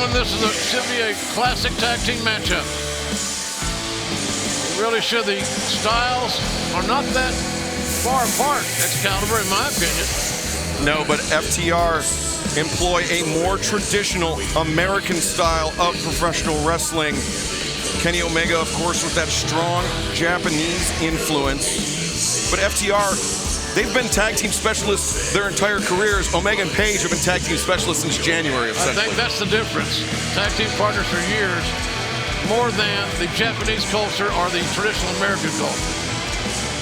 gentlemen, this should be a classic tag team matchup. It really should. The styles are not that far apart, Excalibur, in my opinion. No, but FTR employ a more traditional American style of professional wrestling. Kenny Omega, of course, with that strong Japanese influence. But FTR, they've been tag team specialists their entire careers. Omega and Page have been tag team specialists since January, essentially. I think that's the difference. Tag team partners for years, more than the Japanese culture or the traditional American culture.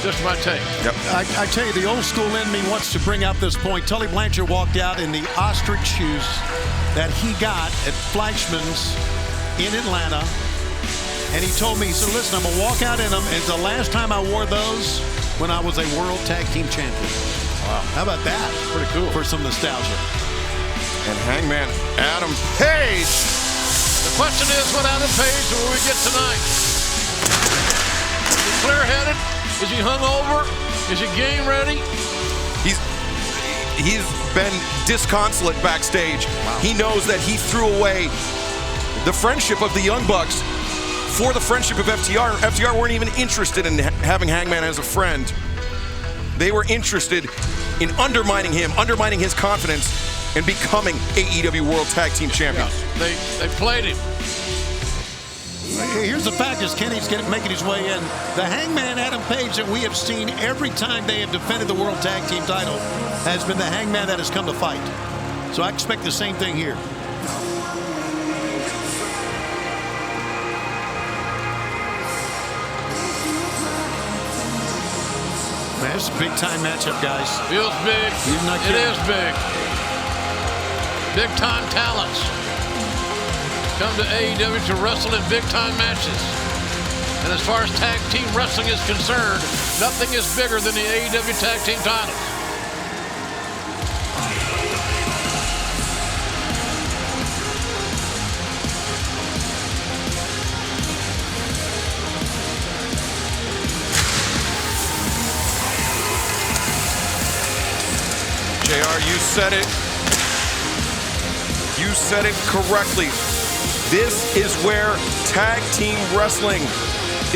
Just my take. Yep. I tell you, the old school in me wants to bring out this point. Tully Blanchard walked out in the ostrich shoes that he got at Fleischman's in Atlanta. And he told me, he said, listen, I'm going to walk out in them. And the last time I wore those when I was a world tag team champion. Wow. How about that? Pretty cool. For some nostalgia. And Hangman Adam Page. The question is, what Adam Page will we get tonight? Is he clear-headed? Is he hungover? Is he game ready? He's been disconsolate backstage. Wow. He knows that he threw away the friendship of the Young Bucks for the friendship of FTR. FTR weren't even interested in having Hangman as a friend. They were interested in undermining him, undermining his confidence, and becoming AEW World Tag Team Champions. Yeah, they played him. Here's the fact is Kenny's making his way in. The Hangman Adam Page that we have seen every time they have defended the World Tag Team title has been the Hangman that has come to fight. So I expect the same thing here. Man, it's a big-time matchup, guys. Feels big. It is big. Big-time talents come to AEW to wrestle in big-time matches. And as far as tag team wrestling is concerned, nothing is bigger than the AEW tag team titles. JR, you said it. You said it correctly. This is where tag team wrestling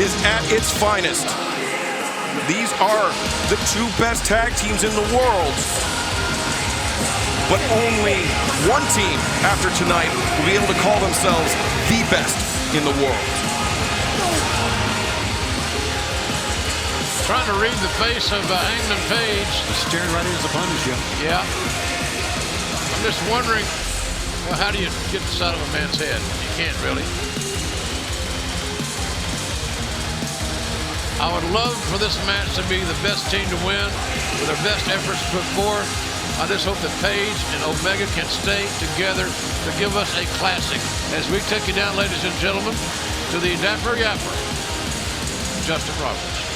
is at its finest. These are the two best tag teams in the world. But only one team after tonight will be able to call themselves the best in the world. Trying to read the face of Hangman Page. Staring right into the punch, Jim. Yeah. I'm just wondering, well, how do you get this out of a man's head? You can't really. I would love for this match to be the best team to win, with their best efforts put forth. I just hope that Page and Omega can stay together to give us a classic. As we take you down, ladies and gentlemen, to the Dapper Yapper, Justin Roberts.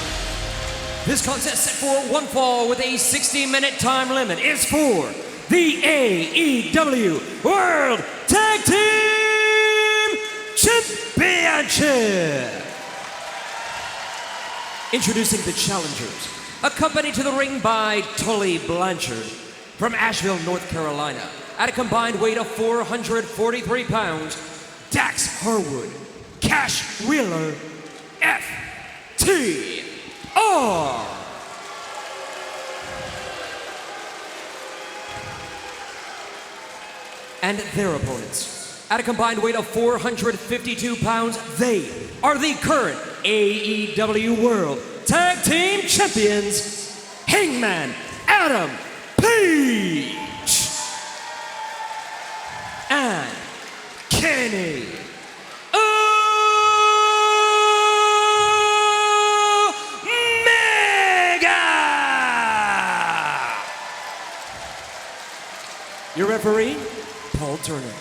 This contest set for one fall with a 60-minute time limit is for the AEW World Tag Team Championship. Introducing the challengers, accompanied to the ring by Tully Blanchard from Asheville, North Carolina, at a combined weight of 443 pounds, Dax Harwood, Cash Wheeler, FTR. And their opponents, at a combined weight of 452 pounds, they are the current AEW World Tag Team Champions, Hangman Adam Page and Kenny Your referee, Paul Turner.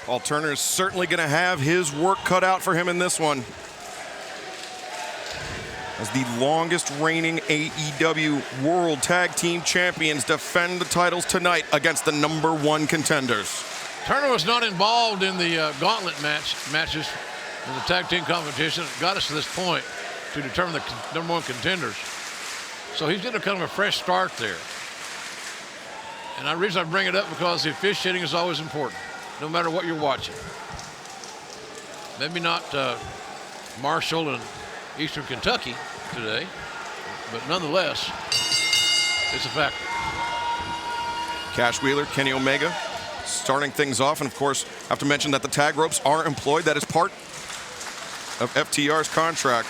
Paul Turner is certainly going to have his work cut out for him in this one. As the longest reigning AEW World Tag Team Champions defend the titles tonight against the #1 contenders. Turner was not involved in the gauntlet matches in the tag team competition. It got us to this point to determine the #1 contenders. So he's getting kind of a fresh start there. And the reason I bring it up because the officiating is always important. no matter what you're watching. Maybe not Marshall and Eastern Kentucky today, but nonetheless, it's a factor. Cash Wheeler, Kenny Omega starting things off. And of course, I have to mention that the tag ropes are employed. That is part of FTR's contract.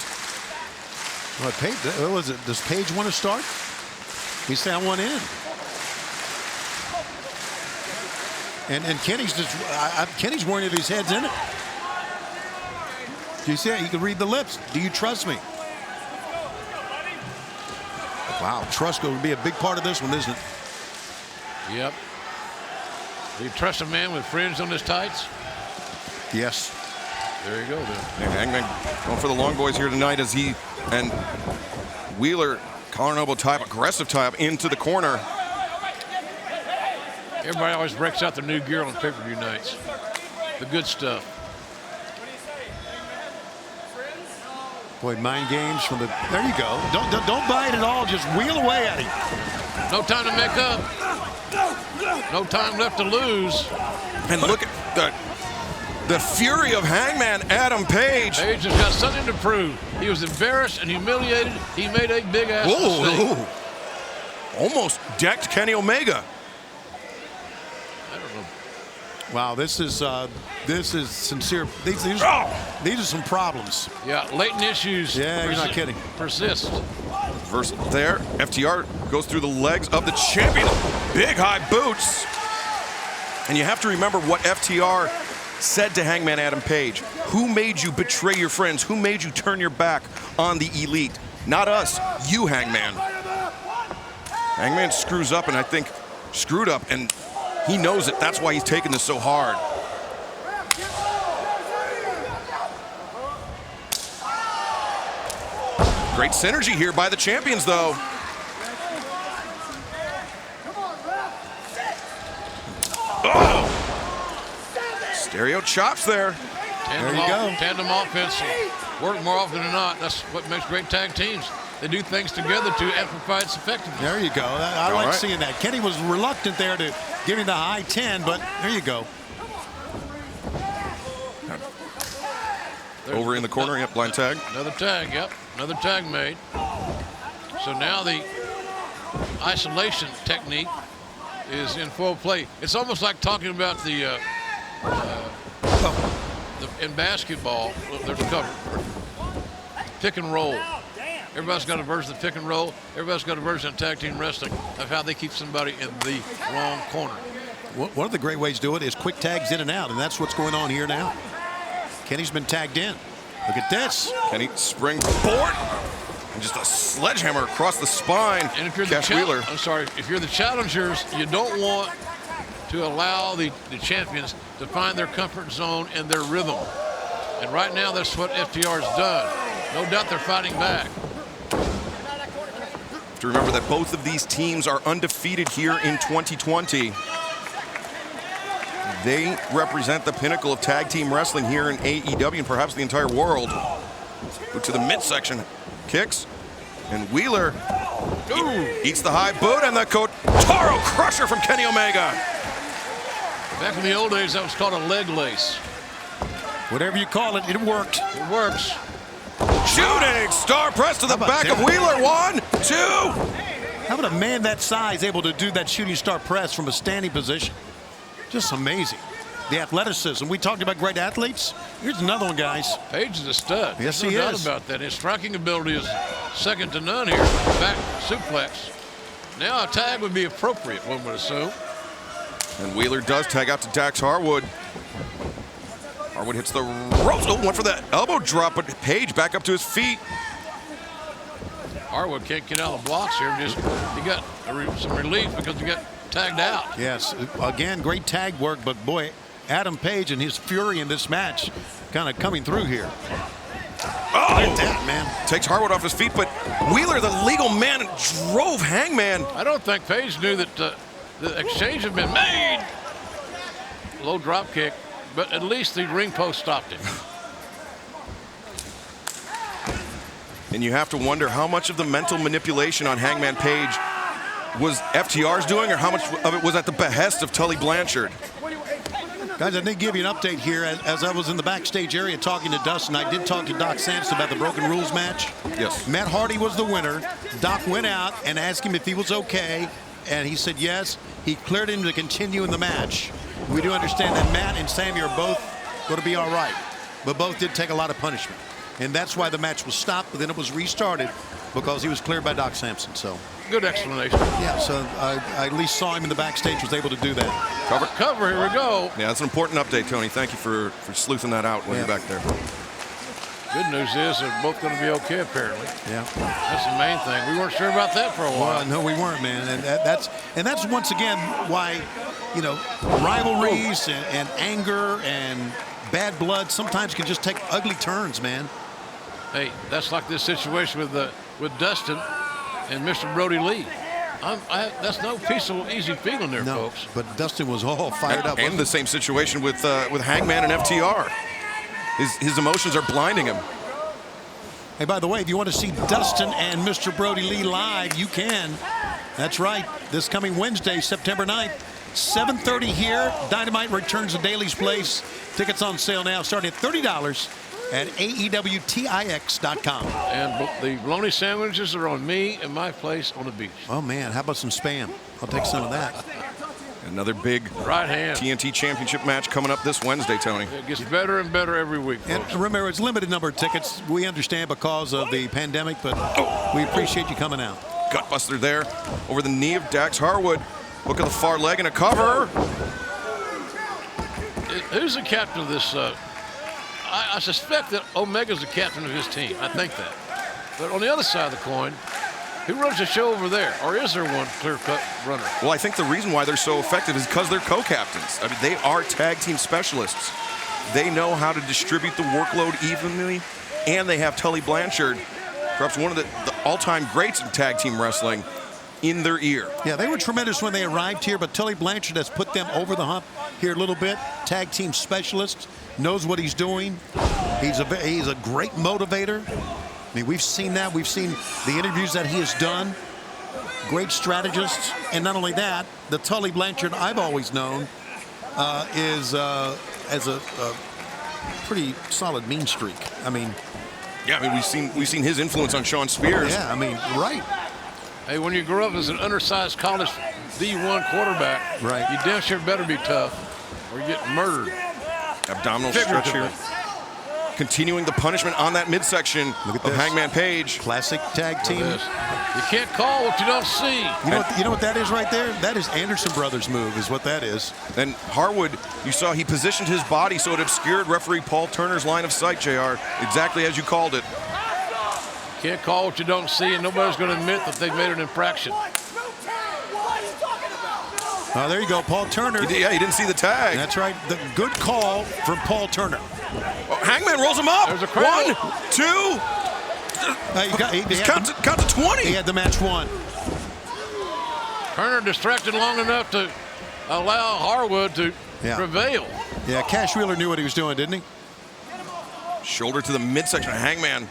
What was it? Does Page want to start? He said, I want in. And Kenny's just, Kenny's worrying if his head's in it. You see it? You can read the lips. Do you trust me? Wow, trust would be a big part of this one, isn't it? Yep. Do you trust a man with fringe on his tights? Yes. There you go, then. And Hangman going for the long boys here tonight as he and Wheeler, collar and elbow tie-up, aggressive tie-up into the corner. Everybody always breaks out their new gear on pay-per-view nights. The good stuff. Boy, mind games from the. There you go. Don't buy it at all. Just wheel away at him. No time to make up. No time left to lose. And look at the fury of Hangman Adam Page. Page has got something to prove. He was embarrassed and humiliated. He made a big ass mistake. Almost decked Kenny Omega. I don't know. Wow, this is sincere. These are some problems. Yeah, latent issues. Yeah, you're not kidding. Persist. Versus there, FTR goes through the legs of the champion. Big high boots. And you have to remember what FTR said to Hangman Adam Page. Who made you betray your friends? Who made you turn your back on the elite? Not us, you, Hangman. Hangman screws up, and I think screwed up, and he knows it. That's why he's taking this so hard. Great synergy here by the champions, though. Oh! Stereo chops there. There you go. Tandem offense work more often than not. That's what makes great tag teams. They do things together to amplify its effectiveness. There you go. I like seeing that. Kenny was reluctant there to give him the high 10, but there you go. Over in the corner, yep, blind tag. Another tag, yep. Another tag made. So now the isolation technique is in full play. It's almost like talking about the in basketball, there's a cover. Pick and roll. Everybody's got a version of pick and roll. Everybody's got a version of tag team wrestling of how they keep somebody in the wrong corner. One of the great ways to do it is quick tags in and out, and that's what's going on here now. Kenny's been tagged in. Look at this. Kenny springboard. And just a sledgehammer across the spine. And if you're Cash Wheeler. if you're the challengers, you don't want to allow the champions to find their comfort zone and their rhythm. And right now, that's what FTR has done. No doubt they're fighting back. To remember that both of these teams are undefeated here in 2020. They represent the pinnacle of tag team wrestling here in AEW and perhaps the entire world. Boot to the midsection, kicks, and Wheeler eats the high boot and the Kotaro Crusher from Kenny Omega. Back in the old days, that was called a leg lace. Whatever you call it, it worked. It works. Shooting star press to the back of Wheeler. 1, 2. How about a man that size able to do that shooting star press from a standing position? Just amazing. The athleticism. We talked about great athletes. Here's another one, guys. Page is a stud. Yes, There's he no doubt is. about that. His striking ability is second to none here. Back suplex. Now a tag would be appropriate, one would assume. And Wheeler does tag out to Dax Harwood. Harwood hits the ropes. Oh, went for that elbow drop, but Page back up to his feet. Harwood can't get out of the blocks here. He got some relief because he got tagged out. Yes, again, great tag work, but boy, Adam Page and his fury in this match kind of coming through here. Oh, Look at that, man. Takes Harwood off his feet, but Wheeler, the legal man, drove Hangman. I don't think Page knew that the exchange had been made. Low drop kick, but at least the ring post stopped it. And you have to wonder how much of the mental manipulation on Hangman Page was FTR's doing, or how much of it was at the behest of Tully Blanchard. Guys, I did give you an update here. As I was in the backstage area talking to Dustin, I did talk to Doc Sampson about the Broken Rules match. Yes. Matt Hardy was the winner. Doc went out and asked him if he was okay, and he said yes. He cleared him to continue in the match. We do understand that Matt and Sammy are both going to be all right, but both did take a lot of punishment. And that's why the match was stopped, but then it was restarted because he was cleared by Doc Sampson. So Good explanation. yeah, so I at least saw him in the backstage, was able to do that. Cover, here we go. Yeah, that's an important update, Tony. Thank you for sleuthing that out when you're back there. Good news is they're both going to be okay, apparently. Yeah. That's the main thing. We weren't sure about that for a while. Well, no, we weren't, man. And that's once again why, rivalries and anger and bad blood sometimes can just take ugly turns, man. Hey, that's like this situation with Dustin and Mr. Brody Lee. That's no peaceful, easy feeling there, No, folks. but Dustin was all fired up. And the same situation with Hangman and FTR. His emotions are blinding him. Hey, by the way, if you want to see Dustin and Mr. Brody Lee live, you can. That's right. This coming Wednesday, September 9th, 7:30 here. Dynamite returns to Daly's Place. Tickets on sale now, starting at $30 at AEWTIX.com. And the bologna sandwiches are on me and my place on the beach. Oh, man, how about some Spam? I'll take some of that. Another big Right hand. TNT Championship match coming up this Wednesday, Tony. It gets better and better every week, And folks. remember, it's limited number of tickets. We understand because of the pandemic, but we appreciate you coming out. Gutbuster there over the knee of Dax Harwood. Look at the far leg and a cover. Who's the captain of this? I suspect that Omega's the captain of his team. I think that. But on the other side of the coin, who runs the show over there? Or is there one clear-cut runner? Well, I think the reason why they're so effective is because they're co-captains. I mean, they are tag team specialists. They know how to distribute the workload evenly, and they have Tully Blanchard, perhaps one of the all-time greats in tag team wrestling, in their ear. Yeah, they were tremendous when they arrived here, but Tully Blanchard has put them over the hump here a little bit. Tag team specialist, knows what he's doing. He's a great motivator. I mean, we've seen that. We've seen the interviews that he has done. Great strategist. And not only that, the Tully Blanchard I've always known is as a pretty solid mean streak. I mean, Yeah, I mean, we've seen his influence on Sean Spears. yeah, I mean, right. Hey, when you grow up as an undersized college D1 quarterback, Right. you damn sure better be tough or you get murdered. Abdominal stretch here. Continuing the punishment on that midsection Look at of this. Hangman Page. Classic tag team. This. You can't call what you don't see. You know what that is right there? That is Anderson Brothers move is what that is. And Harwood, you saw he positioned his body so it obscured referee Paul Turner's line of sight, JR, exactly as you called it. Can't call what you don't see, and nobody's going to admit that they've made an infraction. Oh, there you go, Paul Turner. Yeah, he didn't see the tag. That's right. The good call from Paul Turner. Oh, Hangman rolls him up. There's a crowd. 1, 2. Count to 20. He had the match won. Turner distracted long enough to allow Harwood to prevail. Yeah, Cash Wheeler knew what he was doing, didn't he? Shoulder to the midsection of Hangman.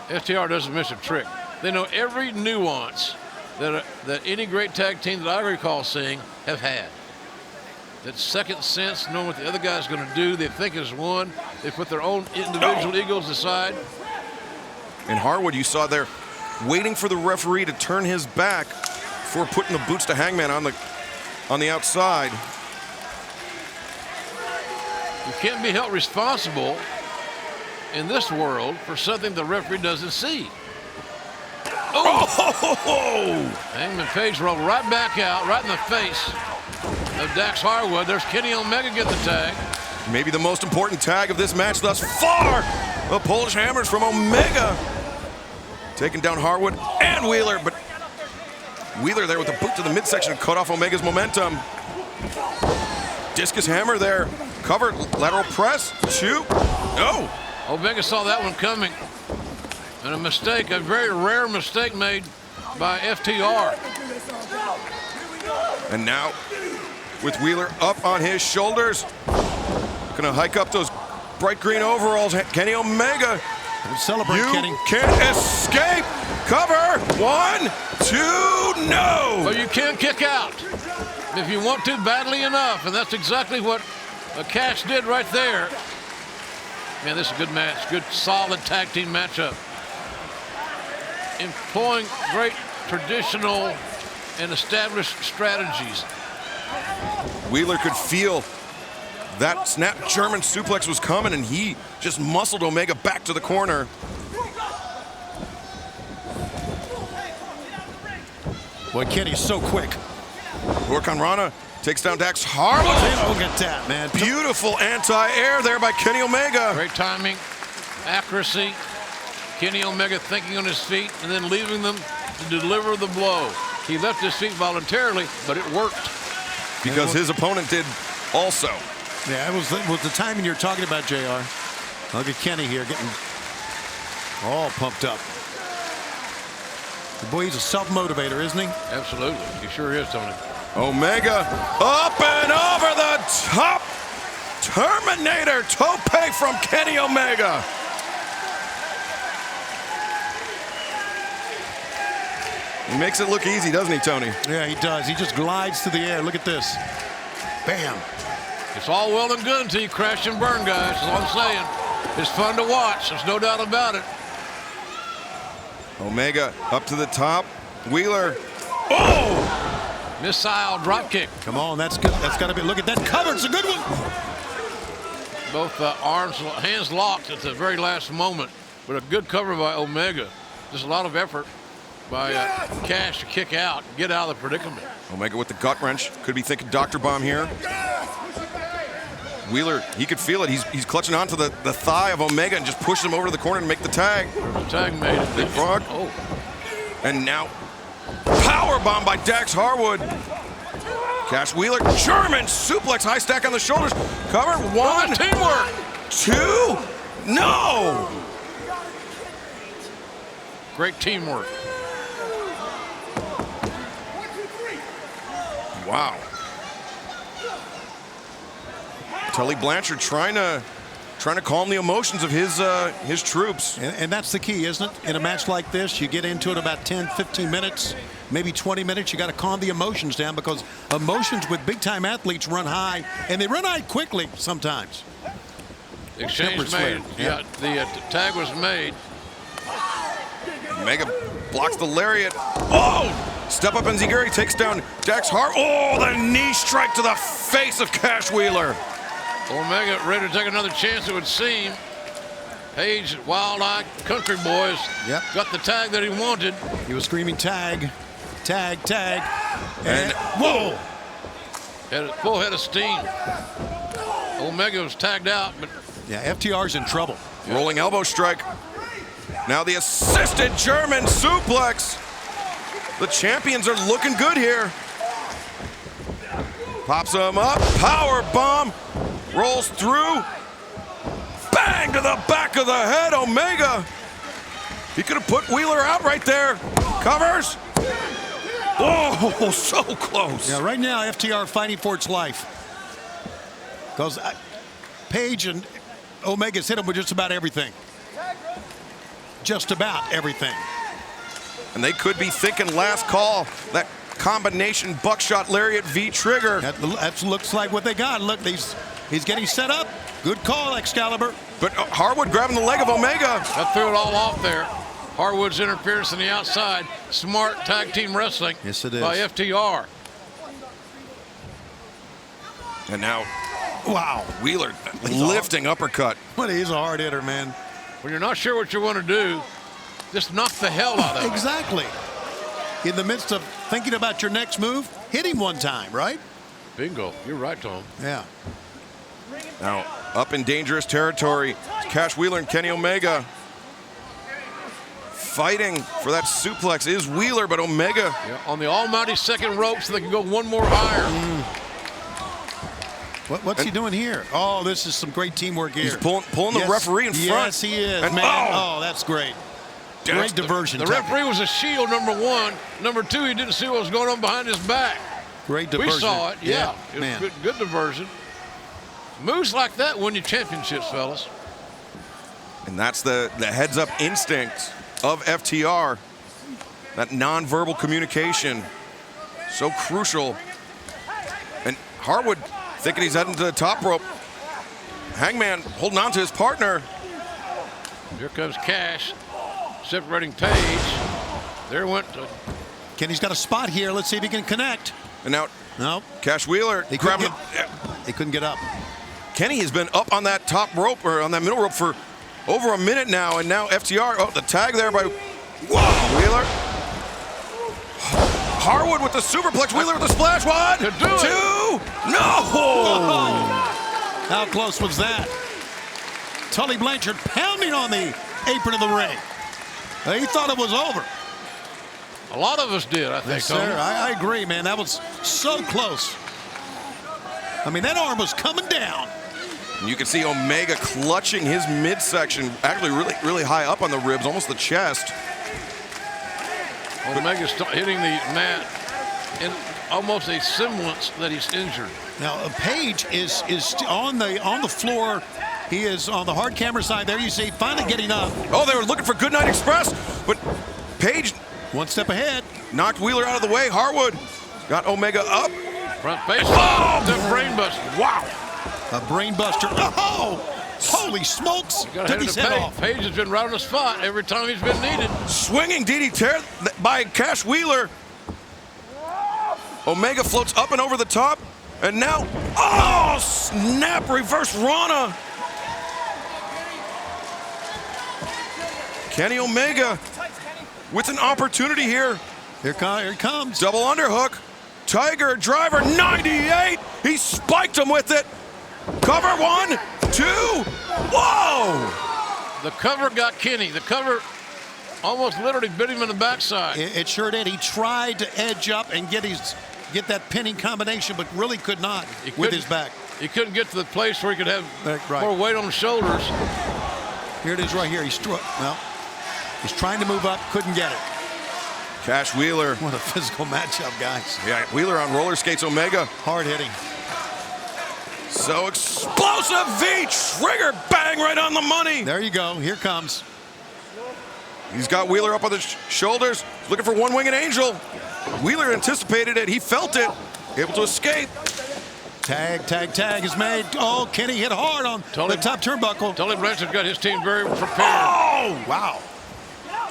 FTR doesn't miss a trick. They know every nuance that any great tag team that I recall seeing have had. That second sense, knowing what the other guy's going to do, they think is one. They put their own individual egos aside. And Harwood, you saw there, waiting for the referee to turn his back before putting the boots to Hangman on the outside. You can't be held responsible in this world for something the referee doesn't see. Oh! Hangman Page rolled right back out, right in the face of Dax Harwood. There's Kenny Omega getting the tag. Maybe the most important tag of this match thus far. The Polish hammers from Omega. Taking down Harwood and Wheeler, but Wheeler there with the boot to the midsection cut off Omega's momentum. Discus hammer there. Covered, lateral press, 2. No. Omega saw that one coming. And a mistake, a very rare mistake made by FTR. And now, with Wheeler up on his shoulders, gonna hike up those bright green overalls. Kenny Omega, Celebrate, you Kenny. can't escape. Cover, 1, 2, no. But you can kick out if you want to badly enough. And that's exactly what Cash did right there. Man, this is a good match. Good, solid tag team matchup. Employing great traditional and established strategies. Wheeler could feel that snap German suplex was coming, and he just muscled Omega back to the corner. Boy, Kenny's so quick. Hurricane Rana takes down Dax Harwood. Look at that, man. Beautiful anti-air there by Kenny Omega. Great timing, accuracy. Kenny Omega thinking on his feet and then leaving them to deliver the blow. He left his feet voluntarily, but it worked. Because his opponent did also. Yeah, it was the timing you're talking about, JR. Look at Kenny here getting all pumped up. Boy, he's a self-motivator, isn't he? Absolutely. He sure is, Tony. Omega up and over the top. Terminator tope from Kenny Omega. He makes it look easy, doesn't he, Tony? Yeah, he does. He just glides through the air. Look at this. Bam. It's all well and good until you crash and burn, guys. That's all I'm saying. It's fun to watch. There's no doubt about it. Omega up to the top. Wheeler. Oh! Missile drop kick. Come on, that's good. That's got to be. Look at that cover. It's a good one. Both hands locked at the very last moment, but a good cover by Omega. Just a lot of effort by Cash to kick out, get out of the predicament. Omega with the gut wrench. Could be thinking Dr. Bomb here. Wheeler, he could feel it. He's clutching onto the thigh of Omega and just pushes him over to the corner to make the tag. The tag made it. Big frog. Oh. And now, power bomb by Dax Harwood. Cash Wheeler, German suplex, high stack on the shoulders. Cover, one. Teamwork. Two. No. Great teamwork. Wow. Tully Blanchard trying to calm the emotions of his troops. And that's the key, isn't it? In a match like this, you get into it about 10, 15 minutes, maybe 20 minutes. You got to calm the emotions down because emotions with big-time athletes run high, and they run high quickly sometimes. Exchange made. Yeah, the tag was made. Omega blocks the lariat. Oh! Step up Enziguri takes down Dax Hart. Oh, the knee strike to the face of Cash Wheeler. Omega ready to take another chance, it would seem. Page, Wild-Eyed Country Boys got the tag that he wanted. He was screaming tag, tag, tag. And whoa! Had a full head of steam. Omega was tagged out, but yeah, FTR's in trouble. Rolling elbow strike. Now the assisted German suplex. The champions are looking good here. Pops him up, power bomb, rolls through. Bang to the back of the head, Omega. He could have put Wheeler out right there. Covers. Oh, so close. Yeah, right now FTR fighting for its life. Because Page and Omega's hit him with just about everything. Just about everything. And they could be thinking last call. That combination buckshot lariat V trigger. That looks like what they got. Look, he's getting set up. Good call, Excalibur. But Harwood grabbing the leg of Omega. That threw it all off there. Harwood's interference on the outside. Smart tag team wrestling. Yes, it is. By FTR. And now, wow, Wheeler lifting uppercut. But he's a hard hitter, man. When you're not sure what you want to do, just knock the hell out of it. Exactly. In the midst of thinking about your next move, hit him one time, right? Bingo. You're right, Tom. Yeah. Now, up in dangerous territory, Cash Wheeler and Kenny Omega. Fighting for that suplex is Wheeler, but Omega. Yeah, on the almighty second rope so they can go one more higher. What's he doing here? Oh, this is some great teamwork here. He's pulling the referee in front. Yes, he is, and man. Oh, that's great. Great diversion. The referee was a shield, number one. Number two, he didn't see what was going on behind his back. Great diversion. We saw it, yeah. It was man. Good diversion. Moves like that win you championships, fellas. And that's the heads-up instinct of FTR. That nonverbal communication, so crucial. And Harwood thinking he's heading to the top rope. Hangman holding on to his partner. Here comes Cash, separating Page. There went Kenny's got a spot here. Let's see if he can connect. And now No, Cash Wheeler he grabbing. couldn't get up. Kenny has been up on that top rope or on that middle rope for over a minute now, and now FTR. Oh, the tag there by Wheeler. Harwood with the superplex. Wheeler with the splash. 1, 2. No! How close was that? Tully Blanchard pounding on the apron of the ring. He thought it was over. a lot of us did, I think. Yes, sir. I agree, man. That was so close. I mean, that arm was coming down. And you can see Omega clutching his midsection, actually really high up on the ribs, almost the chest. Omega's hitting the mat in almost a semblance that he's injured. Now, Page is on the floor. He is on the hard camera side there. You see, finally getting up. Oh, they were looking for Goodnight Express, but Page One step ahead. knocked Wheeler out of the way. Harwood got Omega up. Front face. Oh! The brain buster. Wow. A brain buster. Oh! Holy smokes! Got Took to his head Page. off. Page has been right on the spot every time he's been needed. Swinging DDT by Cash Wheeler. Omega floats up and over the top. And now, oh, snap, reverse Rana. Kenny Omega with an opportunity here. Here it comes. Double underhook. Tiger driver 98. He spiked him with it. Cover 1, 2. Whoa! The cover got Kenny. The cover almost literally bit him in the backside. It sure did. He tried to edge up and get that pinning combination, but really could not with his back. He couldn't get to the place where he could have Right. more weight on his shoulders. Here it is right here. He's trying to move up, couldn't get it. Cash Wheeler. What a physical matchup, guys. Yeah, Wheeler on roller skates. Omega. Hard hitting. So explosive V trigger bang right on the money. There you go. Here comes. He's got Wheeler up on the shoulders, looking for one-winged angel. Wheeler anticipated it. He felt it. Able to escape. Tag is made. Oh, Kenny hit hard on the top turnbuckle. Tully Blanchard's got his team very prepared. Oh, wow.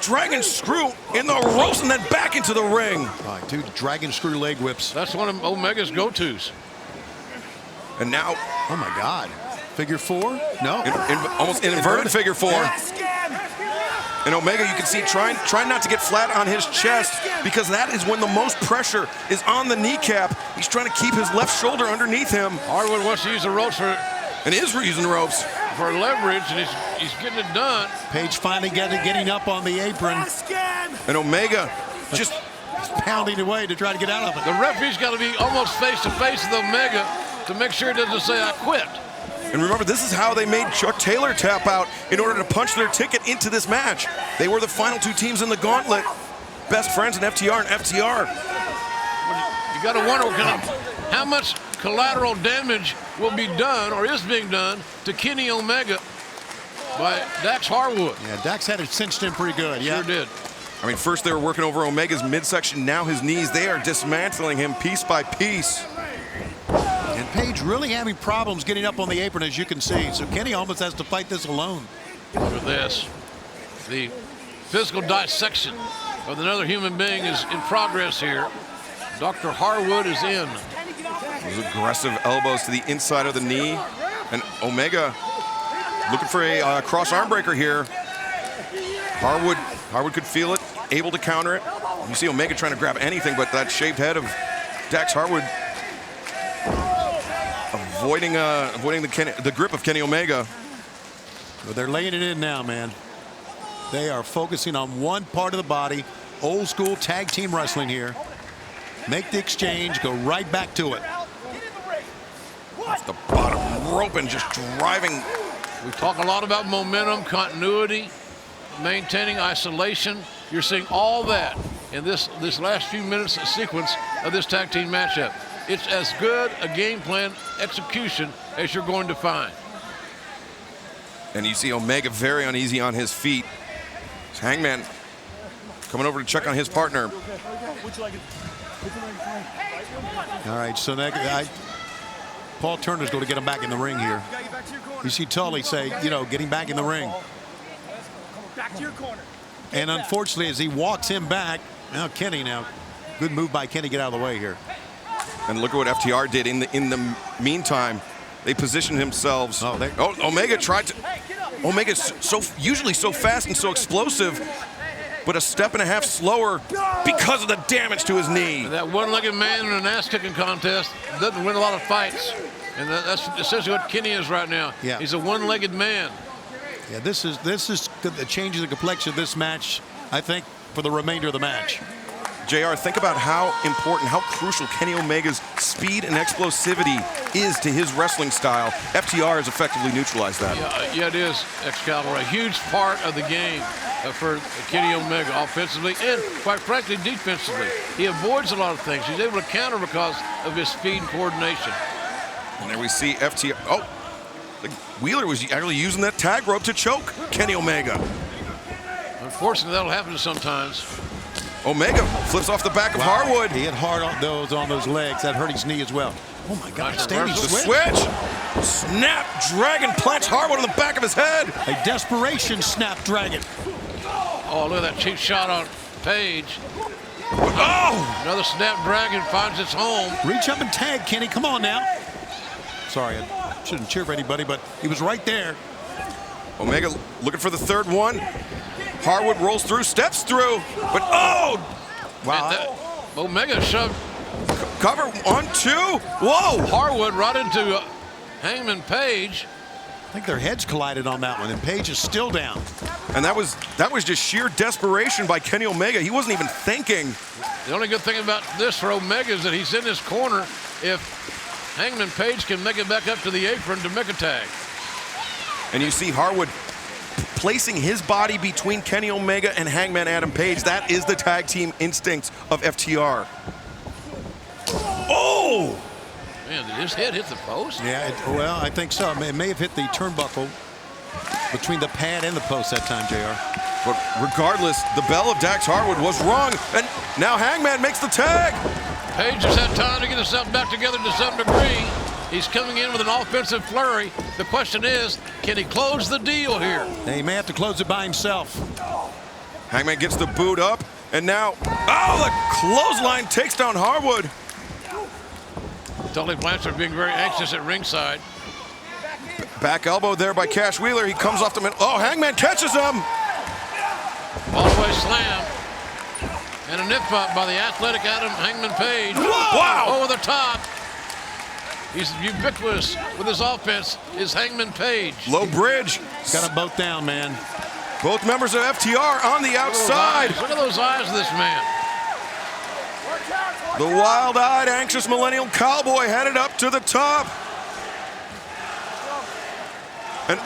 Dragon screw in the ropes and then back into the ring. All right, 2 dragon screw leg whips. That's one of Omega's go-tos. And now, Oh, my God. Figure 4? No. almost an inverted figure 4. And Omega, you can see, trying not to get flat on his chest because that is when the most pressure is on the kneecap. He's trying to keep his left shoulder underneath him. Harwood wants to use the ropes And is using ropes. for leverage, and he's getting it done. Page finally getting up on the apron. And Omega just Pounding away to try to get out of it. The referee's got to be almost face-to-face with Omega to make sure he doesn't say, I quit. And remember, this is how they made Chuck Taylor tap out in order to punch their ticket into this match. They were the final 2 teams in the gauntlet. Best friends in FTR and FTR. You got to wonder how much collateral damage will be done or is being done to Kenny Omega by Dax Harwood. Yeah, Dax had it cinched in pretty good. Yeah. Sure did. I mean, first they were working over Omega's midsection, now his knees. They are dismantling him piece by piece. And Page really having problems getting up on the apron, as you can see. So Kenny almost has to fight this alone. Look at this. The physical dissection of another human being is in progress here. Dr. Harwood is in. Those aggressive elbows to the inside of the knee. And Omega looking for a cross arm breaker here. Harwood could feel it, able to counter it. You see Omega trying to grab anything but that shaved head of Dax Harwood. Avoiding the grip of Kenny Omega. But they're laying it in now, man. They are focusing on one part of the body. Old school tag team wrestling here. Make the exchange, go right back to it. Off the bottom rope and just driving. We talk a lot about momentum, continuity, maintaining isolation. You're seeing all that in this last few minutes sequence of this tag team matchup. It's as good a game plan execution as you're going to find. And you see Omega very uneasy on his feet. It's Hangman coming over to check on his partner. All right, so Paul Turner's going to get him back in the ring here. You see Tully say, you know, getting back in the ring. Back to your corner. And unfortunately, as he walks him back, now Kenny now, good move by Kenny, get out of the way here. And look at what FTR did in the meantime. They positioned themselves. Omega tried to. Omega's usually so fast and so explosive, but a step and a half slower because of the damage to his knee. And that one-legged man in an ass-kicking contest doesn't win a lot of fights. And that's essentially what Kenny is right now. Yeah. He's a one-legged man. Yeah, this is the changing the complexion of this match, I think, for the remainder of the match. JR, think about how important, how crucial Kenny Omega's speed and explosivity is to his wrestling style. FTR has effectively neutralized that. Yeah, it is, Excalibur. A huge part of the game for Kenny Omega offensively and, quite frankly, defensively. He avoids a lot of things. He's able to counter because of his speed and coordination. And there we see FTR. Oh, Wheeler was actually using that tag rope to choke Kenny Omega. Unfortunately, that'll happen sometimes. Omega flips off the back of Harwood. He hit hard on those legs. That hurt his knee as well. Oh my God! Nice Standing reversal. The switch. Snap Dragon plants Harwood on the back of his head. A desperation snap dragon. Oh, look at that cheap shot on Page. Oh! Another snap dragon finds its home. Reach up and tag Kenny. Come on now. Sorry, I shouldn't cheer for anybody, but he was right there. Omega looking for the third one. Harwood rolls through, steps through, but oh! Wow. Omega shoved Cover 1, 2. Whoa! Harwood right into Hangman Page. I think their heads collided on that one, and Page is still down. And that was just sheer desperation by Kenny Omega. He wasn't even thinking. The only good thing about this for Omega is that he's in his corner. If Hangman Page can make it back up to the apron to make a tag. And you see Harwood placing his body between Kenny Omega and Hangman Adam Page. That is the tag team instinct of FTR. Oh! Man, did his head hit the post? Yeah, well, I think so. It may have hit the turnbuckle between the pad and the post that time, JR. But regardless, the bell of Dax Harwood was wrong. And now Hangman makes the tag. Page has had time to get himself back together to some degree. He's coming in with an offensive flurry. The question is, can he close the deal here? He may have to close it by himself. Hangman gets the boot up, and now, oh, the clothesline takes down Harwood. Tully Blanchard being very anxious at ringside. Back elbow there by Cash Wheeler. He comes off the middle. Oh, Hangman catches him. All the way slam. And a nip bump by the athletic Adam Hangman Page. Whoa! Wow! Over the top. He's ubiquitous with his offense, is Hangman Page. Low bridge. Got them both down, man. Both members of FTR on the outside. Look at those eyes of this man. The wild-eyed, anxious millennial cowboy headed up to the top. And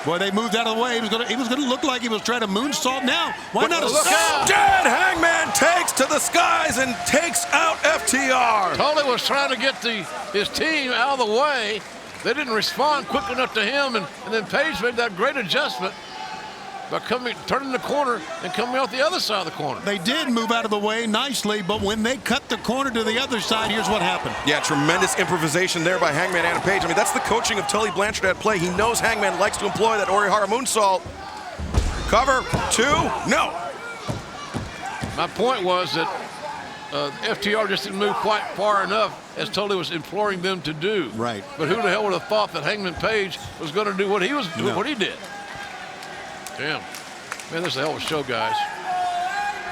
Boy, they moved out of the way. He was gonna look like he was trying to moonsault now. Why not a look out. dead Hangman takes to the skies and takes out FTR. Tully was trying to get his team out of the way. They didn't respond quick enough to him, and then Page made that great adjustment by turning the corner and coming out the other side of the corner. They did move out of the way nicely, but when they cut the corner to the other side, here's what happened. Yeah, tremendous improvisation there by Hangman Adam Page. I mean, that's the coaching of Tully Blanchard at play. He knows Hangman likes to employ that Orihara moonsault. Cover, 2, no. My point was that FTR just didn't move quite far enough, as Tully was imploring them to do. Right. But who the hell would have thought that Hangman Page was going to do what he was doing, what he did? Damn. Man, this is a hell of a show, guys.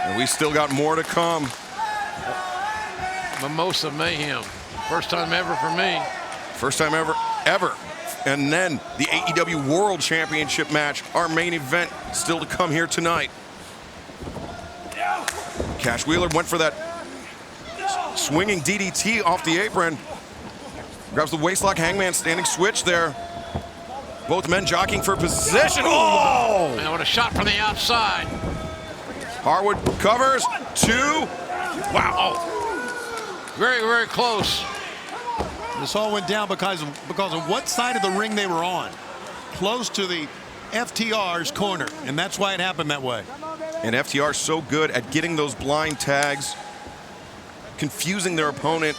And we still got more to come. Mimosa Mayhem. First time ever for me. First time ever. And then the AEW World Championship match, our main event, still to come here tonight. Cash Wheeler went for that swinging DDT off the apron. Grabs the waistlock, Hangman standing switch there. Both men jockeying for position. Oh! Man, what a shot from the outside. Harwood covers, 2. Wow. Very, very close. This all went down because of what side of the ring they were on. Close to the FTR's corner, and that's why it happened that way. And FTR so good at getting those blind tags, confusing their opponent,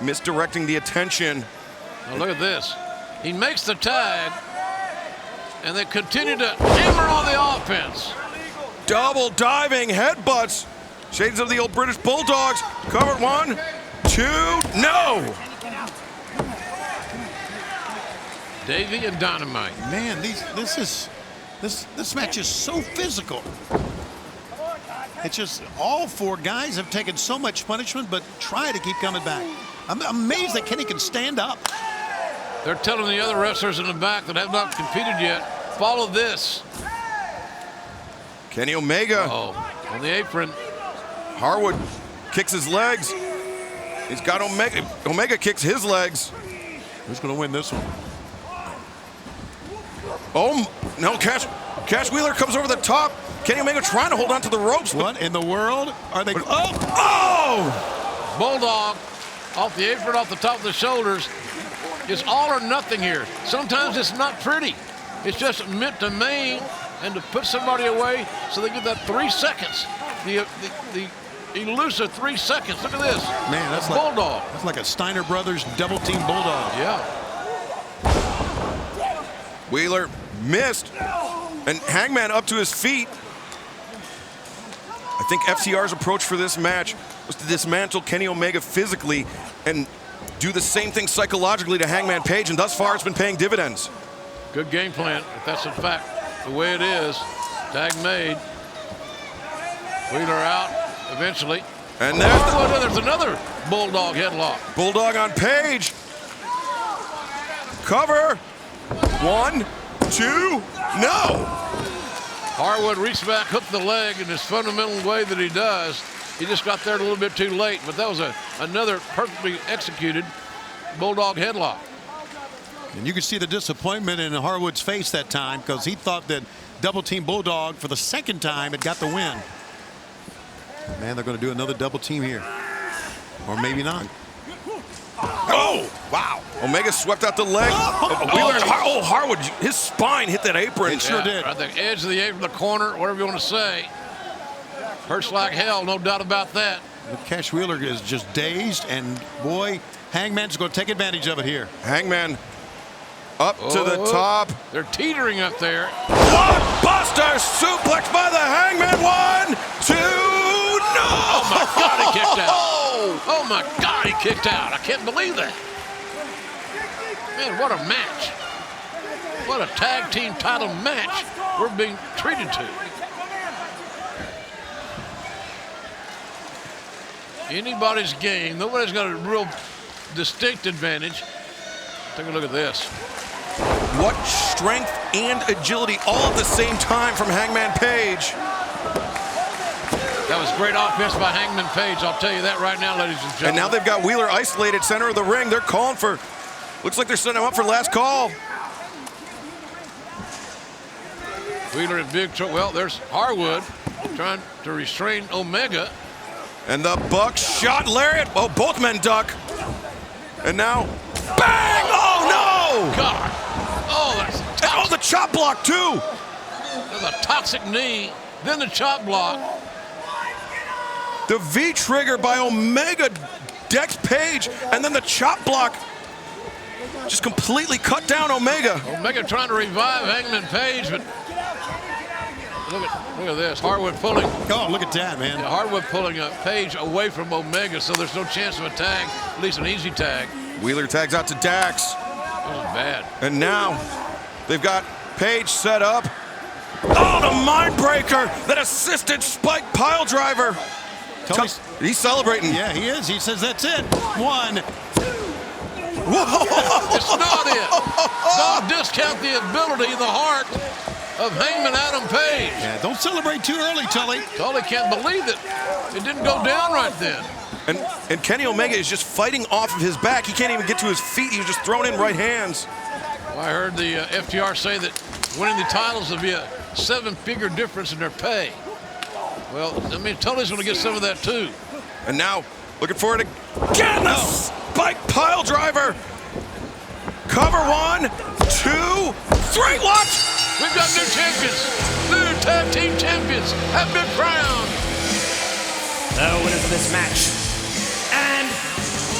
misdirecting the attention. Now look at this. He makes the tag, and they continue to hammer on the offense. Double diving headbutts. Shades of the old British Bulldogs. Covered 1, 2, no! Davey and Dynamite. Man, this match is so physical. It's just all 4 guys have taken so much punishment, but try to keep coming back. I'm amazed that Kenny can stand up. They're telling the other wrestlers in the back that have not competed yet, follow this. Kenny Omega. Oh, on the apron. Harwood kicks his legs. He's got Omega. Omega kicks his legs. Who's going to win this one? Oh, no, Cash Wheeler comes over the top. Kenny Omega trying to hold on to the ropes. What in the world are they? Oh! Bulldog off the apron, off the top of the shoulders. It's all or nothing here. Sometimes it's not pretty. It's just meant to maim and to put somebody away so they get that 3 seconds. The elusive 3 seconds. Look at this. Man, that's Bulldog. That's like a Steiner Brothers double team Bulldog. Yeah. Wheeler missed, and Hangman up to his feet. I think FTR's approach for this match was to dismantle Kenny Omega physically and do the same thing psychologically to Hangman Page, and thus far it's been paying dividends. Good game plan, if that's in fact the way it is. Tag made. Wheeler out eventually. And there's another Bulldog headlock. Bulldog on Page. Cover. 1, 2, no. Harwood reached back, hooked the leg in his fundamental way that he does. He just got there a little bit too late, but that was another perfectly executed Bulldog headlock. And you can see the disappointment in Harwood's face that time because he thought that double team Bulldog for the second time had got the win. Man, they're going to do another double team here. Or maybe not. Oh, wow. Omega swept out the leg. Harwood, his spine hit that apron. It sure did. At the edge of the apron, the corner, whatever you want to say. Hurts like hell, no doubt about that. Cash Wheeler is just dazed, and boy, Hangman's going to take advantage of it here. Hangman up to the top. They're teetering up there. Buster suplex by the Hangman. 1, 2, no! Oh my God, he kicked out. Oh my God, he kicked out. I can't believe that. Man, what a match. What a tag team title match we're being treated to. Anybody's game. Nobody's got a real distinct advantage. Take a look at this. What strength and agility all at the same time from Hangman Page. That was great offense by Hangman Page. I'll tell you that right now, ladies and gentlemen. And now they've got Wheeler isolated center of the ring. They're calling for, looks like they're setting him up for last call. Wheeler in big trouble. Well, there's Harwood trying to restrain Omega. And the buckshot lariat. Oh, both men duck. And now, bang! Oh, no! God. Oh, that's And oh, the chop block, too. the toxic knee, then the chop block. The V-trigger by Omega decks Page, and then the chop block just completely cut down Omega. Omega trying to revive Hangman Page, but look at this. Harwood pulling. Oh, look at that, man. Yeah, Harwood pulling Page away from Omega, so there's no chance of a tag, at least an easy tag. Wheeler tags out to Dax. That was bad. And now they've got Page set up. Oh, the mind breaker that assisted Spike pile driver. He's celebrating. Yeah, he is. He says that's it. 1. Whoa. It's not it. Don't discount the ability, the heart of Hangman Adam Page. Yeah, don't celebrate too early, Tully. Tully can't believe it. It didn't go down right then. And Kenny Omega is just fighting off of his back. He can't even get to his feet. He was just throwing in right hands. Well, I heard the FTR say that winning the titles would be a 7-figure difference in their pay. Well, I mean, Tully's going to get some of that too. And now, looking for it again. A Spike pile driver. Cover 1, 2, 3. What? We've got new champions. New tag team champions have been crowned. The winners of this match and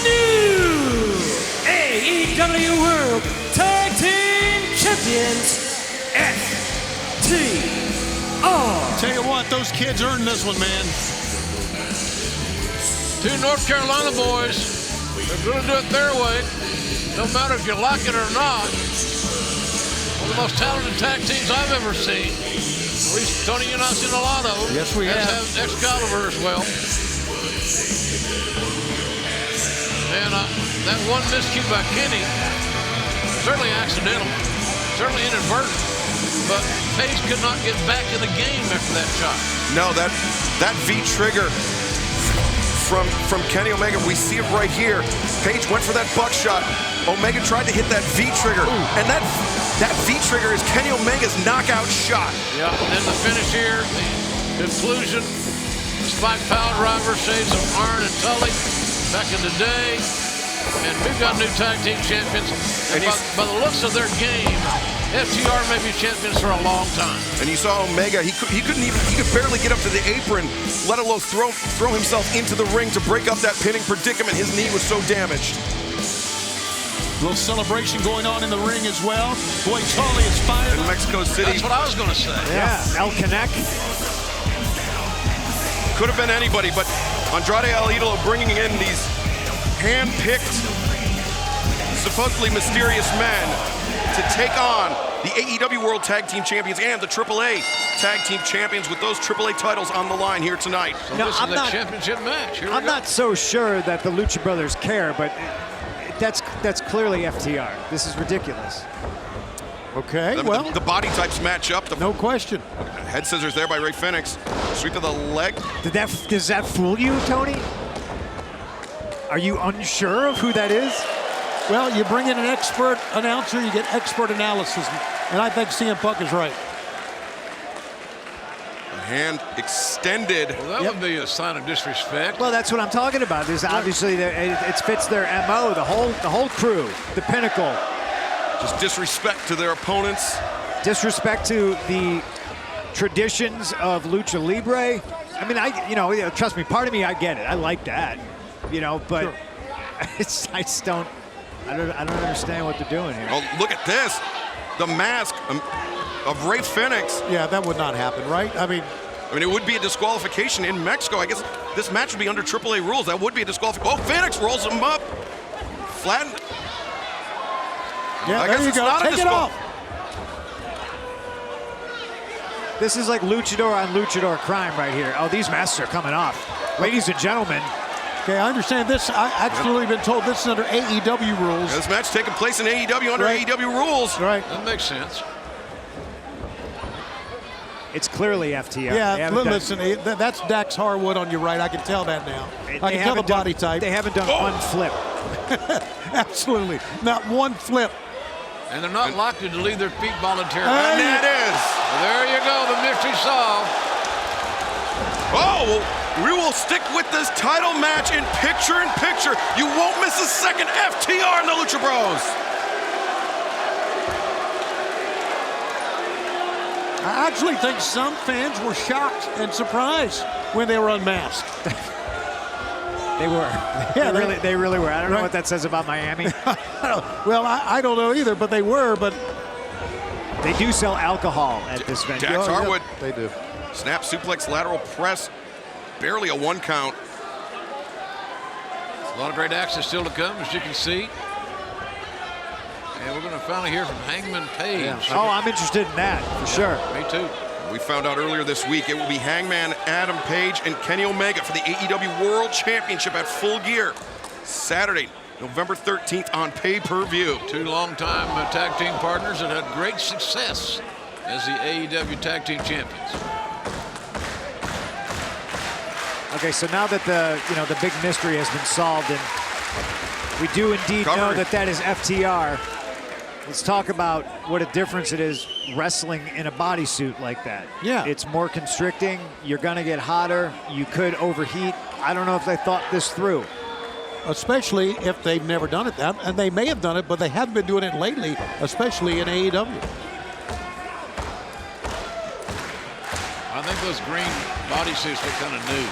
new AEW AEW World Tag Team Champions, FTR. Tell you what, those kids earned this one, man. Two North Carolina boys. They're going to do it their way. No matter if you like it or not. One of the most talented tag teams I've ever seen. At least Tony and I've seen a lot of them. Yes, we have. As have Excalibur as well. And that one miscue by Kenny, certainly accidental, certainly inadvertent, but Paige could not get back in the game after that shot. No, that V-trigger from Kenny Omega, we see it right here. Paige went for that buckshot. Omega tried to hit that V-trigger, and that V-trigger is Kenny Omega's knockout shot. Yeah, and then the finish here, the conclusion, the Spike Power Driver saves of Arn and Tully back in the day, and we've got new tag team champions. And by the looks of their game, FTR may be champions for a long time. And you saw Omega, he could barely get up to the apron, let alone throw himself into the ring to break up that pinning predicament. His knee was so damaged. A little celebration going on in the ring as well. Boy, Tully is fired in Mexico City. That's what I was going to say. Yeah, El Connect. Could have been anybody, but Andrade El Idolo bringing in these hand-picked, supposedly mysterious men to take on the AEW World Tag Team Champions and the AAA Tag Team Champions with those AAA titles on the line here tonight. So this is the championship match. I'm not so sure that the Lucha Brothers care, but that's clearly FTR. This is ridiculous. Okay, the body types match up. No question. Head scissors there by Ray Phoenix. Sweep of the leg. Does that fool you, Tony? Are you unsure of who that is? Well, you bring in an expert announcer, you get expert analysis, and I think CM Punk is right. A hand extended. Well, that would be a sign of disrespect. Well, that's what I'm talking about. There's obviously it fits their MO. The whole crew, the Pinnacle. Just disrespect to their opponents. Disrespect to the traditions of Lucha Libre. I mean, trust me, part of me, I get it. I like that, but sure. I just don't understand what they're doing here. Oh, look at this. The mask of Ray Phoenix. Yeah, that would not happen, right? I mean, it would be a disqualification in Mexico. I guess this match would be under AAA rules. That would be a disqualification. Oh, Phoenix rolls him up. Flatten. Yeah, there you go. Take it off. This is like luchador on luchador crime right here. Oh, these masks are coming off. Ladies and gentlemen. Okay, I understand this. I absolutely been told this is under AEW rules. Yeah, this match taking place in AEW under AEW rules. Right. That makes sense. It's clearly FTR. Yeah, listen, that's Dax Harwood on your right. I can tell that now. I can tell the body type. They haven't done one flip. Absolutely. Not one flip. And they're not likely to leave their feet voluntarily. And that is. Well, there you go, the mystery solved. Oh, we will stick with this title match in picture-in-picture. You won't miss a second. FTR and the Lucha Bros. I actually think some fans were shocked and surprised when they were unmasked. They were. Yeah, they really were. I don't know what that says about Miami. Well, I don't know either, but they were. But they do sell alcohol at this venue. Dax Harwood. They do. Snap suplex lateral press. Barely a 1 count. A lot of great action still to come, as you can see. And we're going to finally hear from Hangman Page. Yeah. Oh, I'm interested in that, for sure. Me too. We found out earlier this week it will be Hangman Adam Page and Kenny Omega for the AEW World Championship at Full Gear. Saturday, November 13th on pay-per-view. Two long-time tag team partners that had great success as the AEW Tag Team Champions. Okay, so now that the big mystery has been solved and we do indeed know that is FTR, let's talk about what a difference it is wrestling in a bodysuit like that. Yeah. It's more constricting. You're going to get hotter. You could overheat. I don't know if they thought this through. Especially if they've never done it that, and they may have done it, but they haven't been doing it lately, especially in AEW. I think those green bodysuits look kind of new.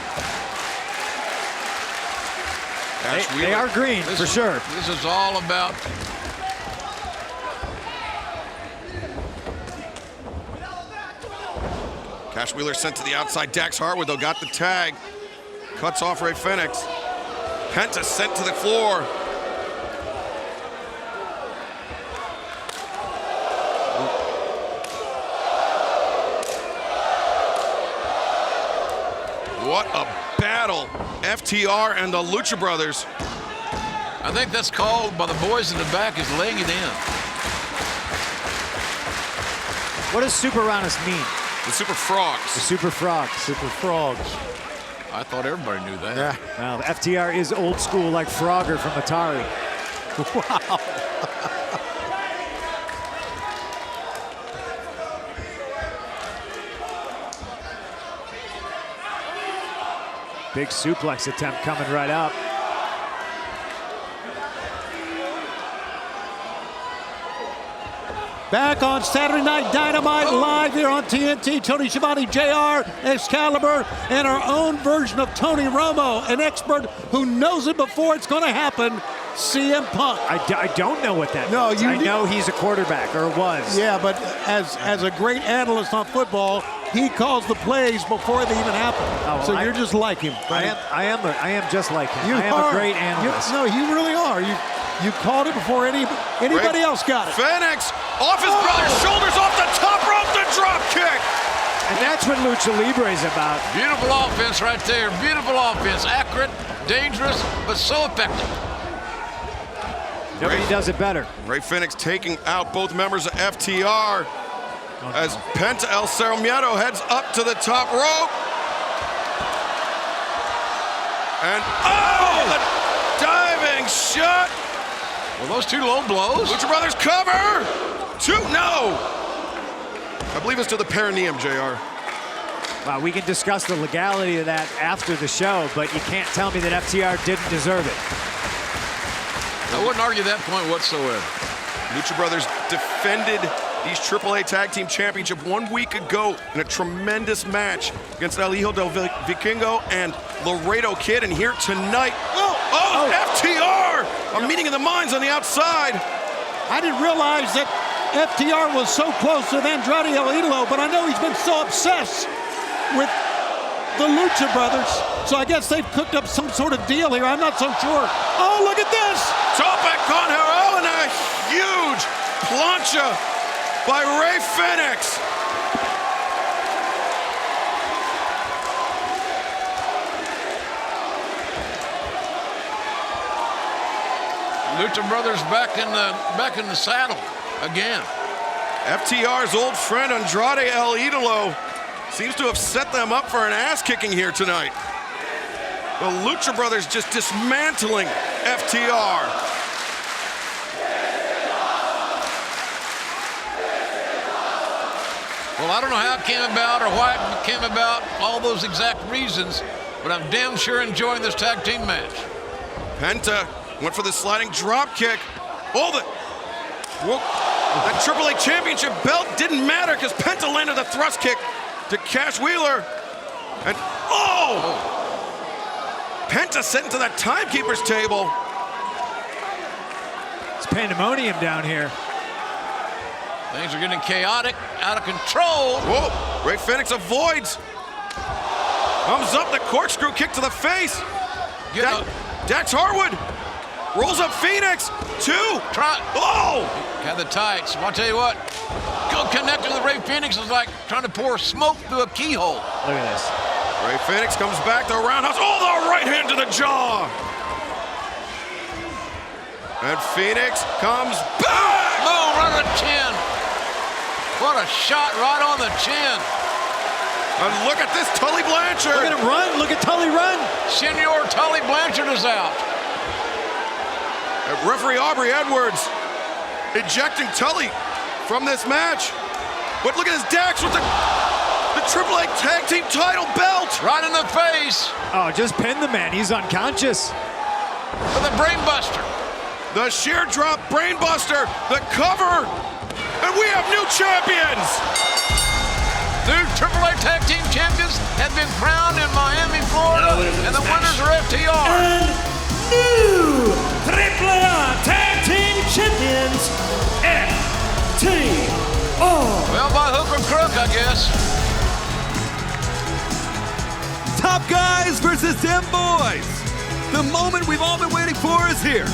They are green, for sure. This is all about Cash Wheeler sent to the outside. Dax Harwood, though, got the tag. Cuts off Ray Phoenix. Penta sent to the floor. What a battle. FTR and the Lucha Brothers. I think that's called by the boys in the back is laying it in. What does Super Ronis mean? The Super Frogs. The Super Frogs. Super Frogs. I thought everybody knew that. Yeah. Well, FTR is old school like Frogger from Atari. Wow. Big suplex attempt coming right up. Back on Saturday Night Dynamite, live here on TNT. Tony Schiavone, JR, Excalibur, and our own version of Tony Romo, an expert who knows it before it's going to happen, CM Punk. I don't know what that means. I know he's a quarterback, or was. Yeah, but as a great analyst on football, he calls the plays before they even happen. Oh, so you're just like him. Right? I am just like him. You I am are. a great analyst. No, you really are. You called it before anybody else got it. Phoenix off his brother's shoulders, off the top rope, the drop kick. And that's what Lucha Libre is about. Beautiful offense right there. Beautiful offense. Accurate, dangerous, but so effective. Nobody does it better. Ray Phoenix taking out both members of FTR as Penta El Sarmiento heads up to the top rope. And the diving shot. Well, those two low blows. Lucha Brothers cover. No. I believe it's to the perineum, JR. Wow, we can discuss the legality of that after the show, but you can't tell me that FTR didn't deserve it. I wouldn't argue that point whatsoever. Lucha Brothers defended these AAA Tag Team Championship 1 week ago in a tremendous match against El Hijo del Vikingo and Laredo Kid. And here tonight, FTR are meeting in the minds on the outside. I didn't realize that FTR was so close with Andrade El Idolo, but I know he's been so obsessed with the Lucha Brothers. So I guess they've cooked up some sort of deal here. I'm not so sure. Oh, look at this! Tope con Hero and a huge plancha by Ray Phoenix. Lucha Brothers back in the saddle again. FTR's old friend Andrade El Idolo seems to have set them up for an ass kicking here tonight. The Lucha Brothers just dismantling FTR. Well, I don't know how it came about or why it came about, all those exact reasons, but I'm damn sure enjoying this tag team match. Penta went for the sliding drop kick. That AAA Championship belt didn't matter because Penta landed a thrust kick to Cash Wheeler. And Penta sent into that timekeeper's table. It's pandemonium down here. Things are getting chaotic, out of control. Whoa, Ray Phoenix avoids. Comes up, the corkscrew kick to the face. Dax Harwood rolls up Phoenix. Got the tights. Well, I'll tell you what, good connection with Ray Phoenix is like trying to pour smoke through a keyhole. Look at this. Ray Phoenix comes back to a roundhouse. The right hand to the jaw. And Phoenix comes back. Boom, right on the chin. What a shot right on the chin. And look at this, Tully Blanchard. Look at him run. Look at Tully run. Senor Tully Blanchard is out. And referee Aubrey Edwards ejecting Tully from this match. But look at this Dax with the AAA Tag Team title belt. Right in the face. Oh, just pin the man. He's unconscious. For the brainbuster. The sheer drop brainbuster. The cover. And we have new champions. New AAA Tag Team Champions have been crowned in Miami, Florida, and the winners are FTR. And new AAA Tag Team Champions, FTR. Well, by hook or crook, I guess. Top Guys versus Them Boys. The moment we've all been waiting for is here.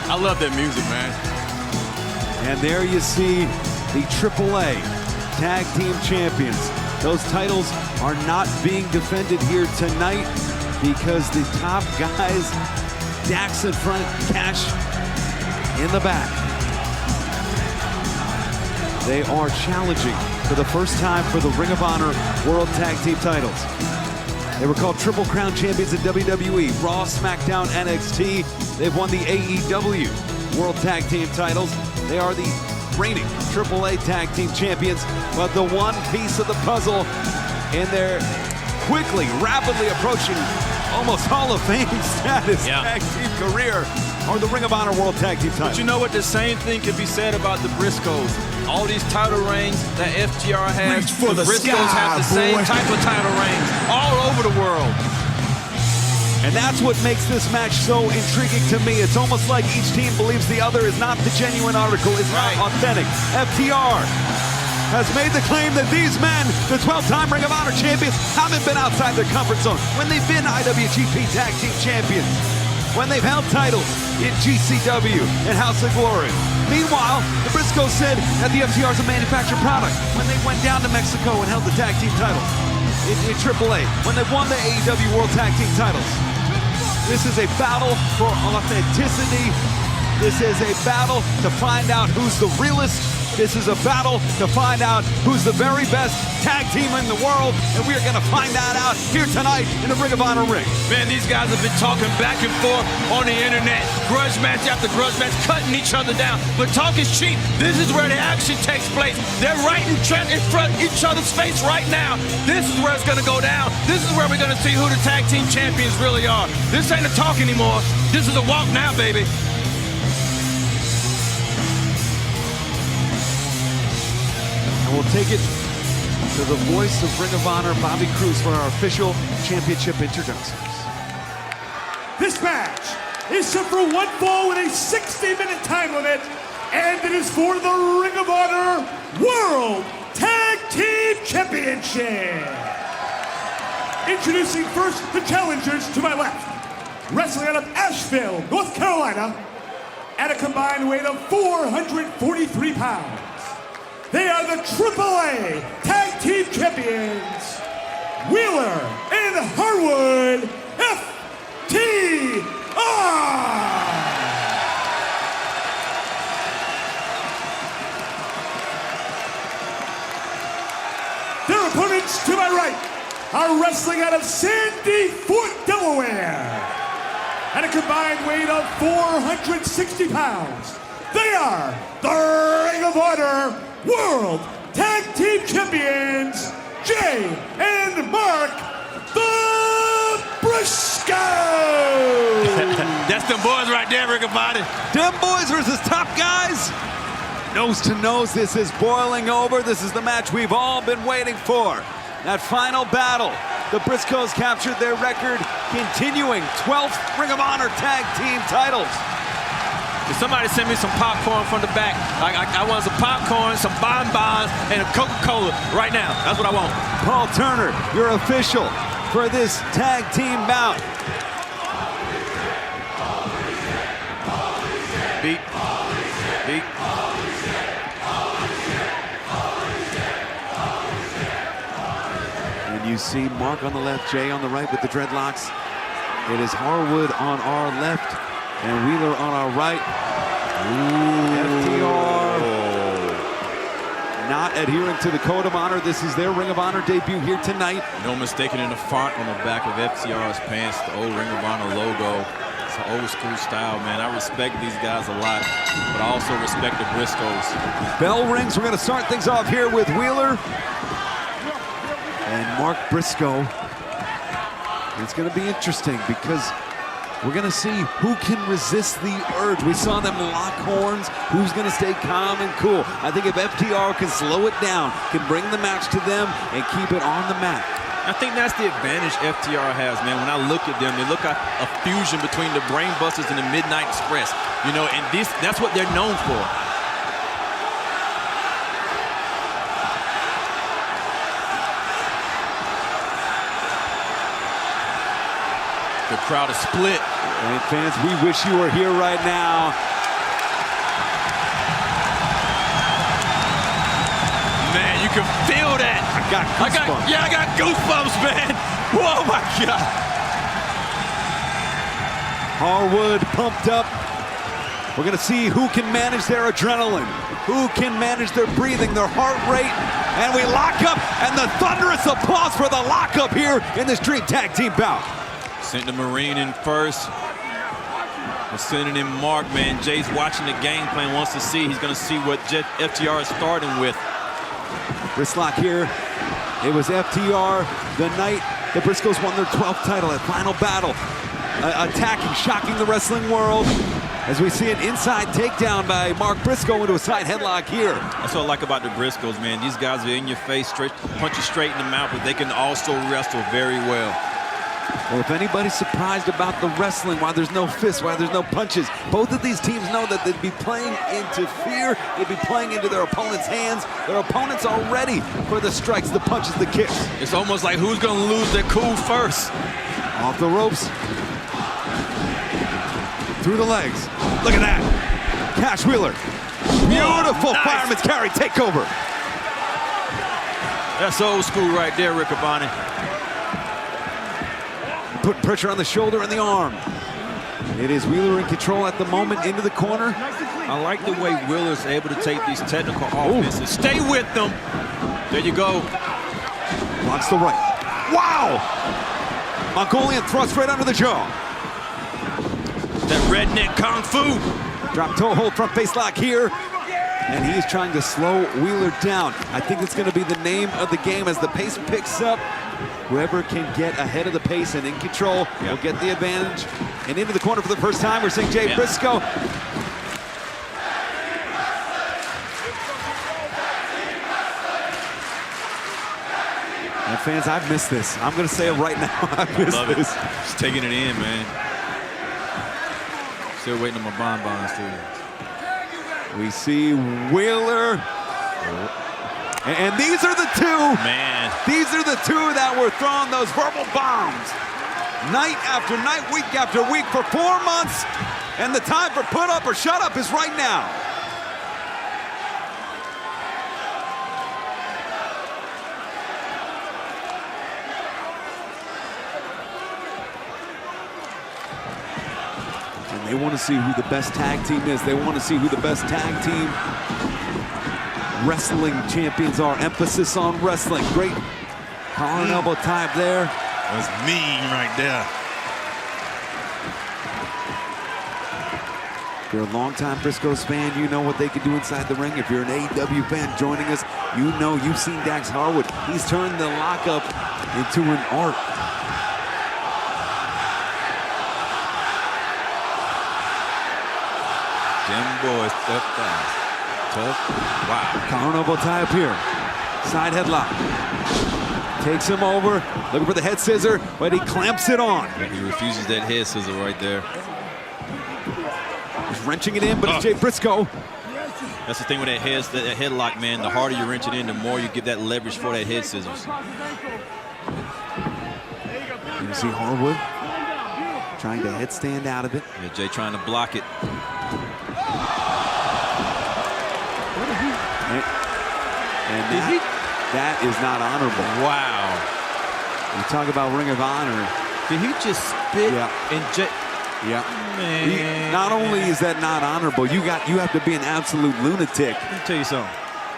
I love that music, man. And there you see the AAA Tag Team Champions. Those titles are not being defended here tonight because the Top Guys, Dax in front, Cash in the back. They are challenging for the first time for the Ring of Honor World Tag Team titles. They were called Triple Crown Champions in WWE, Raw, SmackDown, NXT. They've won the AEW World Tag Team titles. They are the reigning AAA Tag Team Champions, but the one piece of the puzzle in their quickly, rapidly approaching almost Hall of Fame status tag team career are the Ring of Honor World Tag Team titles. But you know what? The same thing can be said about the Briscoes. All these title reigns that FTR has, the Briscoes have the same type of title reigns all over the world. And that's what makes this match so intriguing to me. It's almost like each team believes the other is not the genuine article, is not authentic. FTR has made the claim that these men, the 12-time Ring of Honor champions, haven't been outside their comfort zone when they've been IWGP Tag Team Champions, when they've held titles in GCW and House of Glory. Meanwhile, the Briscoes said that the FTR is a manufactured product when they went down to Mexico and held the tag team titles in AAA, when they won the AEW World Tag Team titles. This is a battle for authenticity. This is a battle to find out who's the realest. This is a battle to find out who's the very best tag team in the world, and we are going to find that out here tonight in the Ring of Honor ring. Man, these guys have been talking back and forth on the internet, grudge match after grudge match, cutting each other down. But talk is cheap. This is where the action takes place. They're right in front of each other's face right now. This is where it's going to go down. This is where we're going to see who the tag team champions really are. This ain't a talk anymore. This is a walk now, baby. We'll take it to the voice of Ring of Honor, Bobby Cruz, for our official championship introductions. This match is set for one fall with a 60-minute time limit, and it is for the Ring of Honor World Tag Team Championship. Introducing first the challengers to my left, wrestling out of Asheville, North Carolina, at a combined weight of 443 pounds. They are the AAA Tag Team Champions, Wheeler and Harwood, FTR. Their opponents to my right are wrestling out of Sandy Fort, Delaware, at a combined weight of 460 pounds. They are the Ring of Honor World Tag Team Champions, Jay and Mark, the Briscoes. That's them boys right there, Ring of Honor. Them Boys versus Top Guys. Nose to nose, this is boiling over. This is the match we've all been waiting for. That final battle, the Briscoes captured their record, continuing 12th Ring of Honor Tag Team titles. If somebody send me some popcorn from the back, I want some popcorn, some bonbons, and a Coca-Cola right now. That's what I want. Paul Turner, your official for this tag team bout. Beat. And you see Mark on the left, Jay on the right with the dreadlocks. It is Harwood on our left and Wheeler on our right. FTR not adhering to the Code of Honor. This is their Ring of Honor debut here tonight. No mistaking in the font on the back of FTR's pants, the old Ring of Honor logo. It's an old school style, man. I respect these guys a lot, but I also respect the Briscoes. Bell rings. We're going to start things off here with Wheeler and Mark Briscoe. It's going to be interesting because we're going to see who can resist the urge. We saw them lock horns. Who's going to stay calm and cool? I think if FTR can slow it down, can bring the match to them and keep it on the mat. I think that's the advantage FTR has, man. When I look at them, they look like a fusion between the Brainbusters and the Midnight Express. You know, and that's what they're known for. crowd is split. And fans, we wish you were here right now. Man, you can feel that. I got goosebumps. I got goosebumps, man. Whoa, my God. Harwood pumped up. We're going to see who can manage their adrenaline, who can manage their breathing, their heart rate. And we lock up, and the thunderous applause for the lockup here in this Dream Tag Team bout. Sent the Marine in first. We're sending in Mark, man. Jay's watching the game plan, wants to see. He's going to see what FTR is starting with. Wrist lock here. It was FTR the night the Briscoes won their 12th title at Final Battle. Attacking, shocking the wrestling world. As we see an inside takedown by Mark Briscoe into a side headlock here. That's what I like about the Briscoes, man. These guys are in your face, straight, punch you straight in the mouth, but they can also wrestle very well. Well, if anybody's surprised about the wrestling, why there's no fists, why there's no punches, both of these teams know that they'd be playing into fear, they'd be playing into their opponent's hands. Their opponents are ready for the strikes, the punches, the kicks. It's almost like who's going to lose their cool first. Off the ropes. Through the legs. Look at that. Cash Wheeler. Beautiful nice. Fireman's carry takeover. That's old school right there, Riccaboni. Putting pressure on the shoulder and the arm. It is Wheeler in control at the moment, into the corner. I like the way Wheeler's able to take these technical offenses. Stay with them. There you go. Blocks the right. Wow! Mongolian thrust right under the jaw. That redneck kung fu. Drop toe hold, front face lock here. And he's trying to slow Wheeler down. I think it's going to be the name of the game as the pace picks up. Whoever can get ahead of the pace and in control will get the advantage. And into the corner for the first time, we're seeing Jay Briscoe. And fans, I've missed this. I'm going to say it right now. I've missed this. Just taking it in, man. Still waiting on my bonbons, too. We see Wheeler. And these are the two. Man. These are the two that were throwing those verbal bombs. Night after night, week after week for 4 months. And the time for put up or shut up is right now. And they want to see who the best tag team is. They want to see who the best tag team wrestling champions are. Emphasis on wrestling. Great collar and elbow type there. That's mean right there. If you're a longtime Briscoes fan, you know what they can do inside the ring. If you're an AEW fan joining us, you know you've seen Dax Harwood. He's turned the lockup into an art. Them boys tough guys. Tough. Wow. Collar and elbow tie up here. Side headlock. Takes him over. Looking for the head scissor, but he clamps it on. He refuses that head scissor right there. He's wrenching it in, but it's Jay Briscoe. That's the thing with that headlock, man. The harder you wrench it in, the more you get that leverage for that head scissors. You see Harwood trying to headstand out of it. Yeah, Jay trying to block it. And that is not honorable. Wow. You talk about Ring of Honor. Did he just spit? Yeah. And Jay? Yeah. Man. Not only is that not honorable, you have to be an absolute lunatic. Let me tell you something.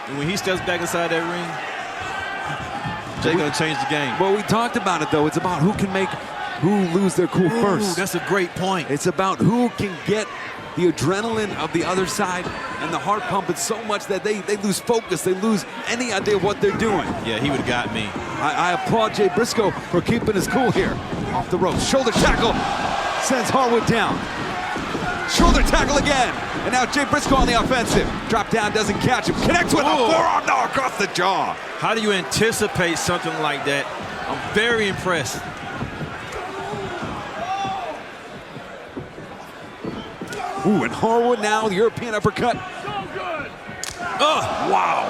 And when he steps back inside that ring, Jay gonna change the game. Well, we talked about it though. It's about who lose their cool first. That's a great point. It's about who can get the adrenaline of the other side and the heart pumping so much that they lose focus. They lose any idea of what they're doing. Yeah, he would have got me. I applaud Jay Briscoe for keeping his cool here. Off the ropes, shoulder tackle, sends Harwood down. Shoulder tackle again. And now Jay Briscoe on the offensive. Drop down, doesn't catch him. Connects with a forearm, no, across the jaw. How do you anticipate something like that? I'm very impressed. Ooh, and Harwood now, the European uppercut. Oh, wow.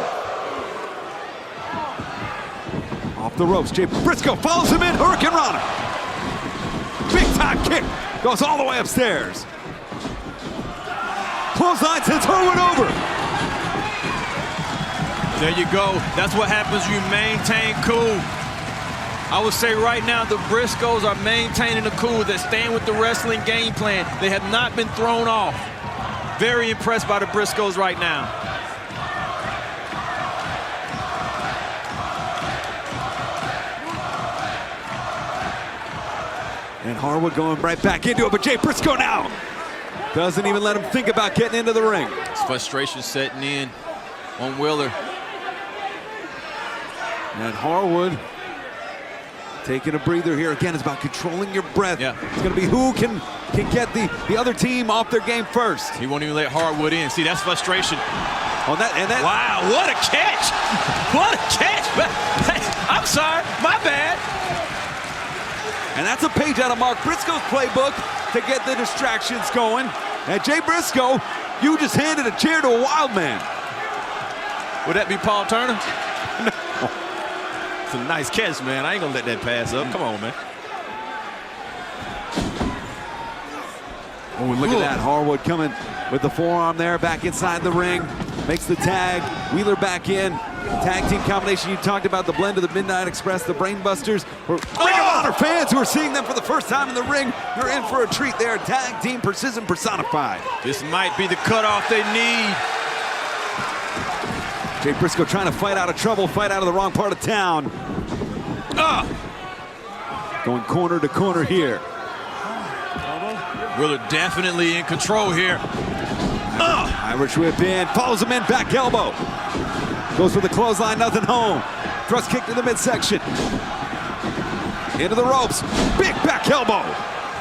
Off the ropes, Jay Briscoe follows him in, Hurricane Rana. Big time Drop kick goes all the way upstairs. Clothesline sends Harwood over. There you go. That's what happens. You maintain cool. I would say right now the Briscoes are maintaining the cool. They're staying with the wrestling game plan. They have not been thrown off. Very impressed by the Briscoes right now. And Harwood going right back into it, but Jay Briscoe now doesn't even let him think about getting into the ring. It's frustration setting in on Wheeler. And Harwood taking a breather here. Again, it's about controlling your breath. Yeah. It's going to be who can get the other team off their game first. He won't even let Harwood in. See, that's frustration. On that, and that. Wow, what a catch. What a catch. I'm sorry, my bad. And that's a page out of Mark Briscoe's playbook to get the distractions going. And Jay Briscoe, you just handed a chair to a wild man. Would that be Paul Turner? No. It's a nice catch, man. I ain't gonna let that pass up. Come on, man. Oh, and look at that. Harwood coming with the forearm there, back inside the ring. Makes the tag. Wheeler back in. Tag team combination. You talked about the blend of the Midnight Express, the Brainbusters. Ring of Honor fans who are seeing them for the first time in the ring. You're in for a treat there. Tag team precision personified. This might be the cutoff they need. Jay Briscoe trying to fight out of trouble, fight out of the wrong part of town. Going corner to corner here. Wheeler definitely in control here. Irish whip in, follows him in, back elbow. Goes for the clothesline, nothing home. Thrust kick to the midsection. Into the ropes, big back elbow.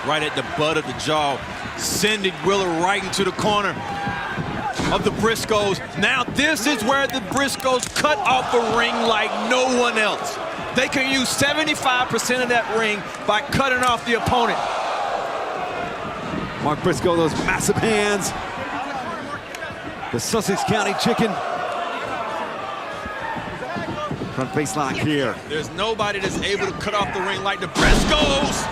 Right at the butt of the jaw, sending Wheeler right into the corner of the Briscoes. Now this is where the Briscoes cut off the ring like no one else. They can use 75% of that ring by cutting off the opponent. Mark Briscoe, those massive hands. The Sussex County Chicken. Front face lock here. There's nobody that's able to cut off the ring like the Briscoes.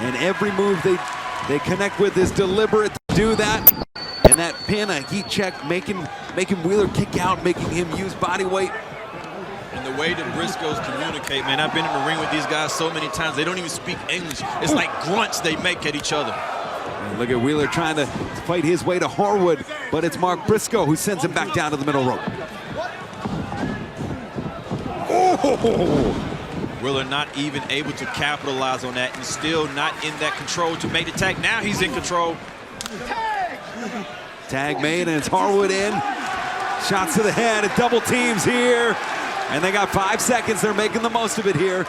And every move they connect with is deliberate to do that. And that pin, a heat check, making Wheeler kick out, making him use body weight. And the way the Briscoes communicate, man, I've been in the ring with these guys so many times, they don't even speak English. It's like grunts they make at each other. And look at Wheeler trying to fight his way to Harwood, but it's Mark Briscoe who sends him back down to the middle rope. Oh! Wheeler not even able to capitalize on that and still not in that control to make the tag. Now he's in control. Tag made and it's Harwood in. Shots to the head, it double teams here. And they got 5 seconds, they're making the most of it here.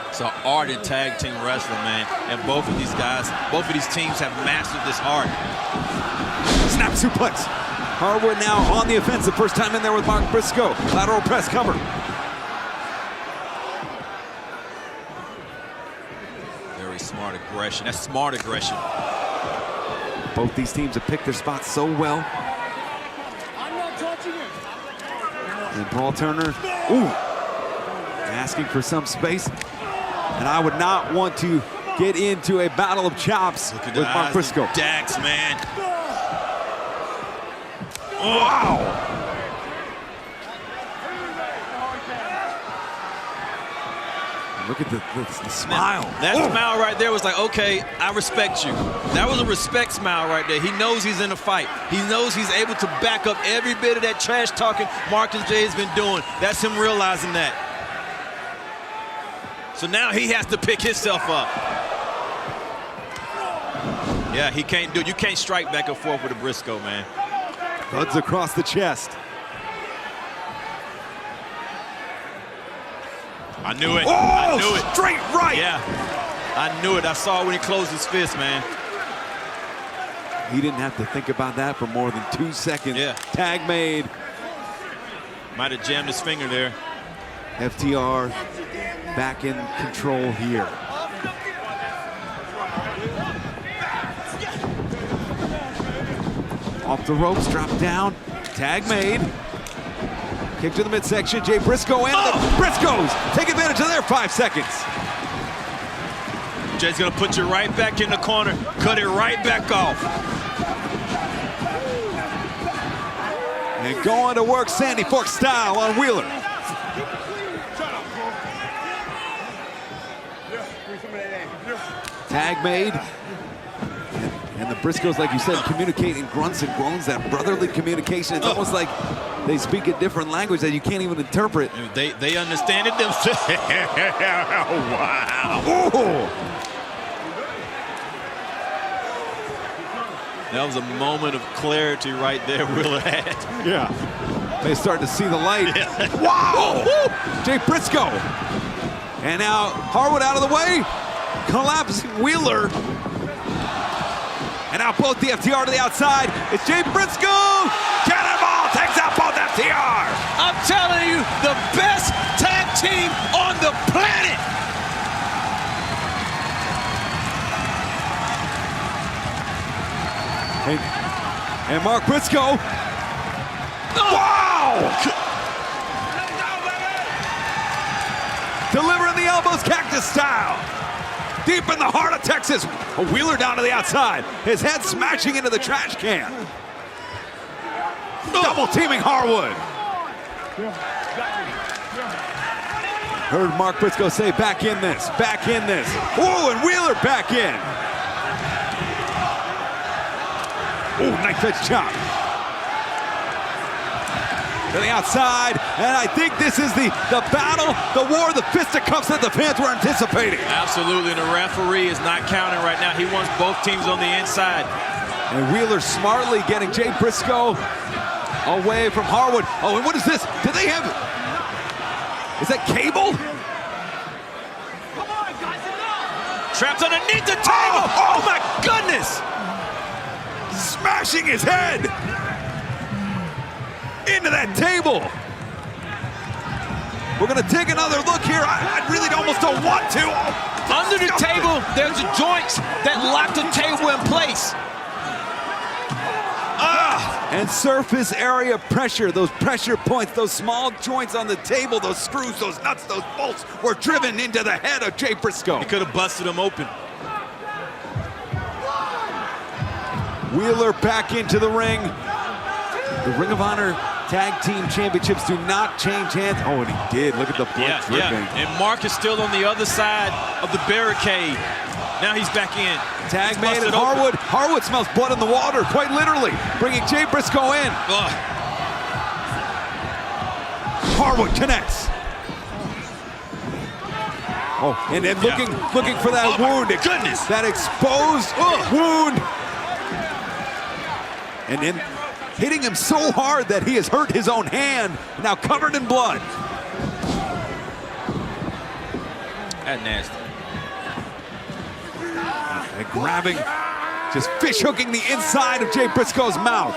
It's an art in tag team wrestling, man. And both of these guys, both of these teams have mastered this art. Snap suplex. Harwood now on the offensive. First time in there with Mark Briscoe. Lateral press cover. Very smart aggression. That's smart aggression. Both these teams have picked their spots so well. And Paul Turner, asking for some space. And I would not want to get into a battle of chops with Mark Briscoe. Dax, man. Wow. Look at the smile. That smile right there was like, okay, I respect you. That was a respect smile right there. He knows he's in a fight. He knows he's able to back up every bit of that trash talking Marcus J has been doing. That's him realizing that. So now he has to pick himself up. Yeah, he can't do it. You can't strike back and forth with a Briscoe, man. Thuds across the chest. I knew it. Oh, I knew it. Straight right. Yeah, I knew it. I saw it when he closed his fist, man. He didn't have to think about that for more than 2 seconds. Yeah. Tag made. Might have jammed his finger there. FTR back in control here. Off the ropes, drop down. Tag made. Kick to the midsection. Jay Briscoe and the Briscoes take advantage of their 5 seconds. Jay's gonna put you right back in the corner, cut it right back off. And going to work Sandy Fork style on Wheeler. Tag made. And the Briscoes, like you said, communicate in grunts and groans, that brotherly communication. It's almost like they speak a different language that you can't even interpret. They understand it themselves. Wow. Ooh. That was a moment of clarity right there Wheeler had. Yeah. They start to see the light. Yeah. Wow! Jay Briscoe. And now Harwood out of the way. Collapsing Wheeler. And now both the FTR to the outside. It's Jay Briscoe. Cannonball takes out both FTR. I'm telling you, the best tag team on the planet. And Mark Briscoe. Wow! Delivering the elbows cactus style. Deep in the heart of Texas. A Wheeler down to the outside. His head smashing into the trash can. Double teaming Harwood. Heard Mark Briscoe say, back in this, back in this. Ooh, and Wheeler back in. Ooh, knife edge chop. To the outside, and I think this is the battle, the war, the fisticuffs that the fans were anticipating. Absolutely, and the referee is not counting right now. He wants both teams on the inside. And Wheeler smartly getting Jay Briscoe away from Harwood. Oh, and what is this? Did they have, is that cable? Come on, guys, trapped underneath the table. Oh my goodness! Smashing his head into that table. We're gonna take another look here. I really almost don't want to. Under the table, there's the joints that lock the table in place. And surface area pressure, those pressure points, those small joints on the table, those screws, those nuts, those bolts were driven into the head of Jay Briscoe. He could have busted him open. Wheeler back into the ring. The Ring of Honor Tag Team Championships do not change hands. Oh, and he did. Look at the blood dripping. Yeah. And Mark is still on the other side of the barricade. Now he's back in. Tag made at Harwood. Harwood smells blood in the water, quite literally, bringing Jay Briscoe in. Ugh. Harwood connects. Oh, and then looking for that wound. Goodness. That exposed wound. And then hitting him so hard that he has hurt his own hand, now covered in blood. That's nasty. And grabbing, just fish hooking the inside of Jay Briscoe's mouth.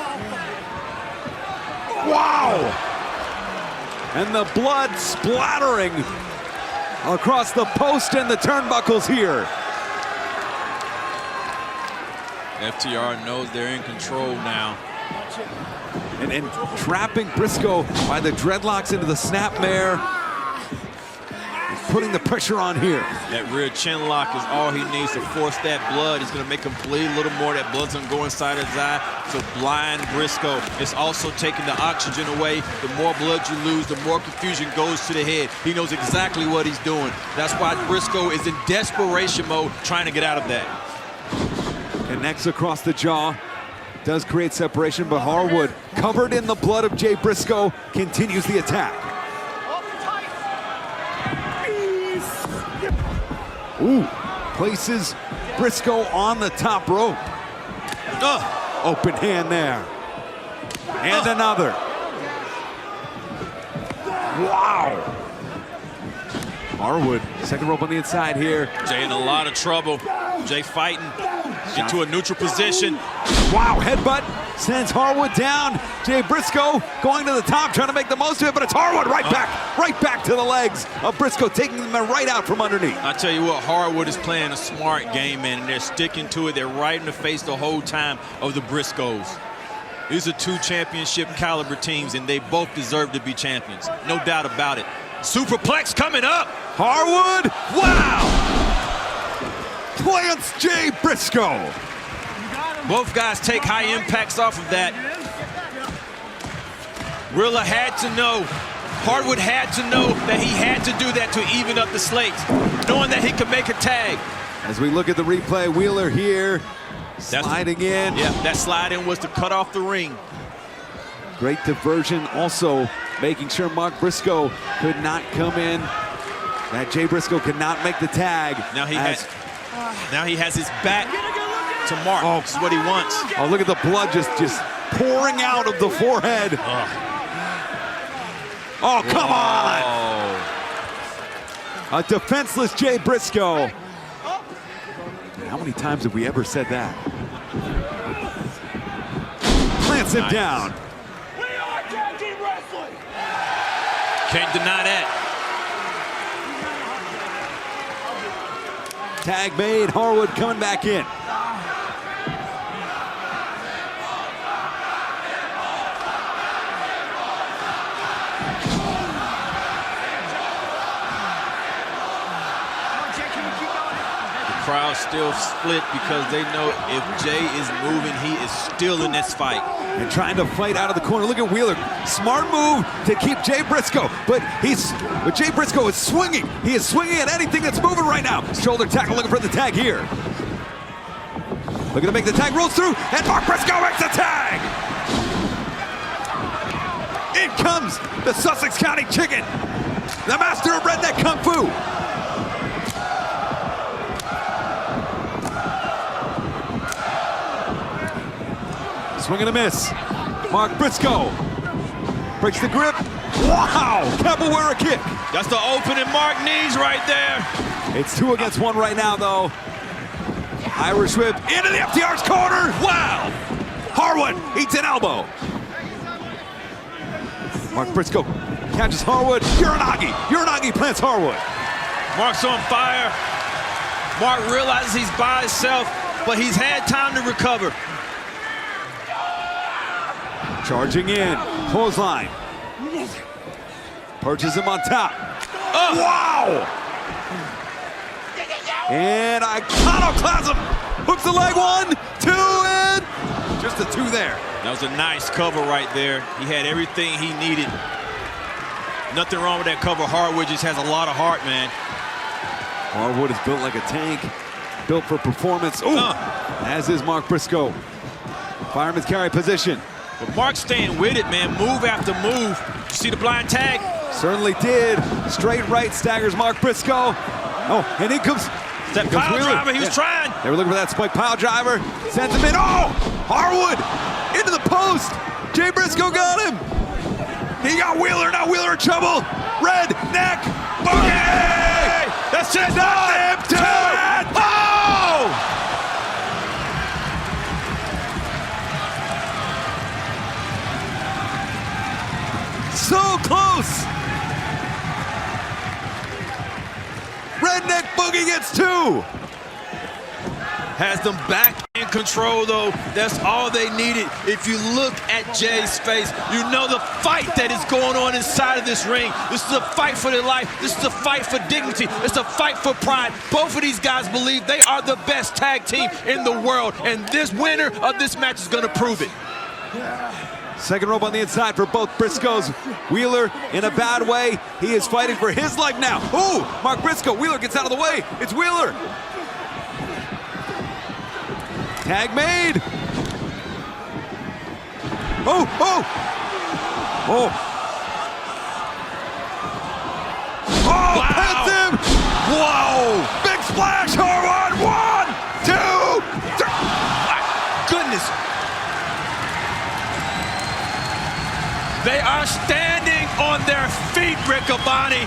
Wow! And the blood splattering across the post and the turnbuckles here. FTR knows they're in control now. And trapping Briscoe by the dreadlocks into the snapmare. Putting the pressure on here. That rear chin lock is all he needs to force that blood. It's going to make him bleed a little more. That blood's going to go inside his eye to blind Briscoe. It's also taking the oxygen away. The more blood you lose, the more confusion goes to the head. He knows exactly what he's doing. That's why Briscoe is in desperation mode trying to get out of that. Connects across the jaw. Does create separation, but Harwood, covered in the blood of Jay Briscoe, continues the attack. Ooh, places Briscoe on the top rope. Open hand there. And another. Wow. Harwood, second rope on the inside here. Jay in a lot of trouble. Jay fighting into a neutral position. Wow, headbutt sends Harwood down. Jay Briscoe going to the top, trying to make the most of it, but it's Harwood right back to the legs of Briscoe, taking them right out from underneath. I tell you what, Harwood is playing a smart game, man, and they're sticking to it. They're right in the face the whole time of the Briscoes. These are two championship caliber teams, and they both deserve to be champions. No doubt about it. Superplex coming up. Harwood, wow! plants Jay Briscoe. Both guys take high impacts off of that. Rilla had to know, Harwood had to know that he had to do that to even up the slates, knowing that he could make a tag. As we look at the replay, Wheeler here, sliding in. Yeah, that slide in was to cut off the ring. Great diversion, also making sure Mark Briscoe could not come in. That Jay Briscoe could not make the tag. Now he has his back to Mark. Oh, this is what he wants. Oh, look at the blood just pouring out of the forehead. Oh, come on! A defenseless Jay Briscoe. How many times have we ever said that? Plants him down. Can't deny that. Tag made, Harwood coming back in. The crowd's still split because they know if Jay is moving, he is still in this fight. And trying to fight out of the corner. Look at Wheeler. Smart move to keep Jay Briscoe. But Jay Briscoe is swinging. He is swinging at anything that's moving right now. Shoulder tackle looking for the tag here. Looking to make the tag, rolls through, and Mark Briscoe makes the tag! In comes the Sussex County Chicken, the master of redneck kung fu. Swing and a miss. Mark Briscoe breaks the grip. Wow! Capoeira kick. That's the opening Mark needs right there. It's 2 against 1 right now, though. Irish whip into the FTR's corner. Wow! Harwood eats an elbow. Mark Briscoe catches Harwood. Uranagi plants Harwood. Mark's on fire. Mark realizes he's by himself, but he's had time to recover. Charging in, clothesline. Perches him on top. Oh. Wow! And iconoclasm. Hooks the leg, 1, 2, and just a 2 there. That was a nice cover right there. He had everything he needed. Nothing wrong with that cover. Harwood just has a lot of heart, man. Harwood is built like a tank, built for performance. Ooh, as is Mark Briscoe. Fireman's carry position. But Mark's staying with it, man. Move after move. You see the blind tag? Certainly did. Straight right staggers Mark Briscoe. Oh, and he comes. That pile driver, he was trying. They were looking for that spike pile driver. Sends him in. Oh, Harwood into the post. Jay Briscoe got him. He got Wheeler. Now Wheeler in trouble. Red neck. Boogie! That's it. 1, 2. Oh! So close! Redneck Boogie gets 2! Has them back in control, though. That's all they needed. If you look at Jay's face, you know the fight that is going on inside of this ring. This is a fight for their life. This is a fight for dignity. It's a fight for pride. Both of these guys believe they are the best tag team in the world, and this winner of this match is going to prove it. Second rope on the inside for both Briscoes. Wheeler in a bad way. He is fighting for his life now. Ooh, Mark Briscoe. Wheeler gets out of the way. It's Wheeler. Tag made. Oh, oh. Oh. Oh, wow. Pins him. Whoa. Big splash. Harwood. 1, 2, 3. My goodness. They are standing on their feet, Rick Abani.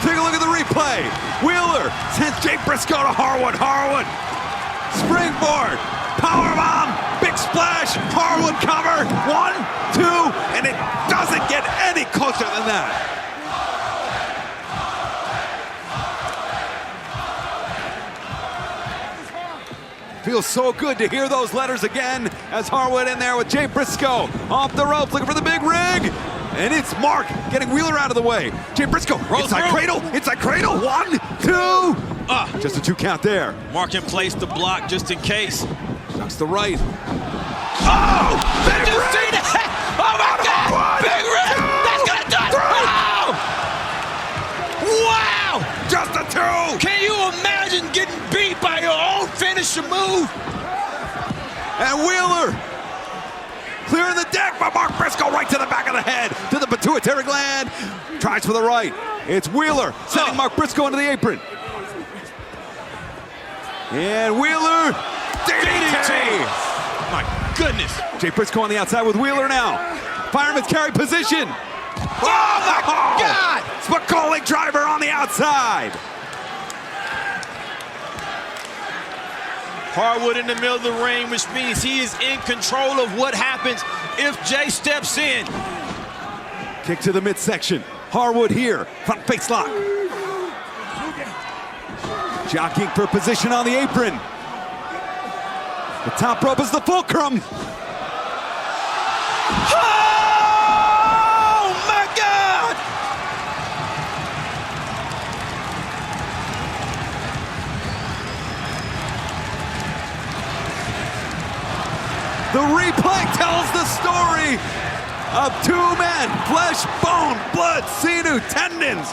Take a look at the replay. Wheeler sends Jay Briscoe to Harwood. Harwood. Springboard. Powerbomb. Big splash. Harwood cover. 1, 2. And it doesn't get any closer than that. Feels so good to hear those letters again as Harwood in there with Jay Briscoe off the ropes looking for the big rig. And it's Mark getting Wheeler out of the way. Jay Briscoe, inside cradle, inside cradle. 1, 2. Just a 2 count there. Mark in place to block just in case. Ducks the right. Oh! Did you see that? Oh my God! Big rip! That's gonna do it! Wow! Wow! Just a 2! Can you imagine getting beat by your own finisher move? And Wheeler clearing the deck, but Mark Briscoe right to the back of the head, to the pituitary gland. Tries for the right. It's Wheeler sending Mark Briscoe into the apron. And Wheeler, DDT! My goodness. Jay Briscoe on the outside with Wheeler now. Fireman's carry position. Oh my God! Spicoli driver on the outside. Harwood in the middle of the ring, which means he is in control of what happens if Jay steps in. Kick to the midsection. Harwood here, front face lock. Jockeying for position on the apron. The top rope is the fulcrum. Oh my God! The replay tells the story of 2 men, flesh, bone, blood, sinew, tendons,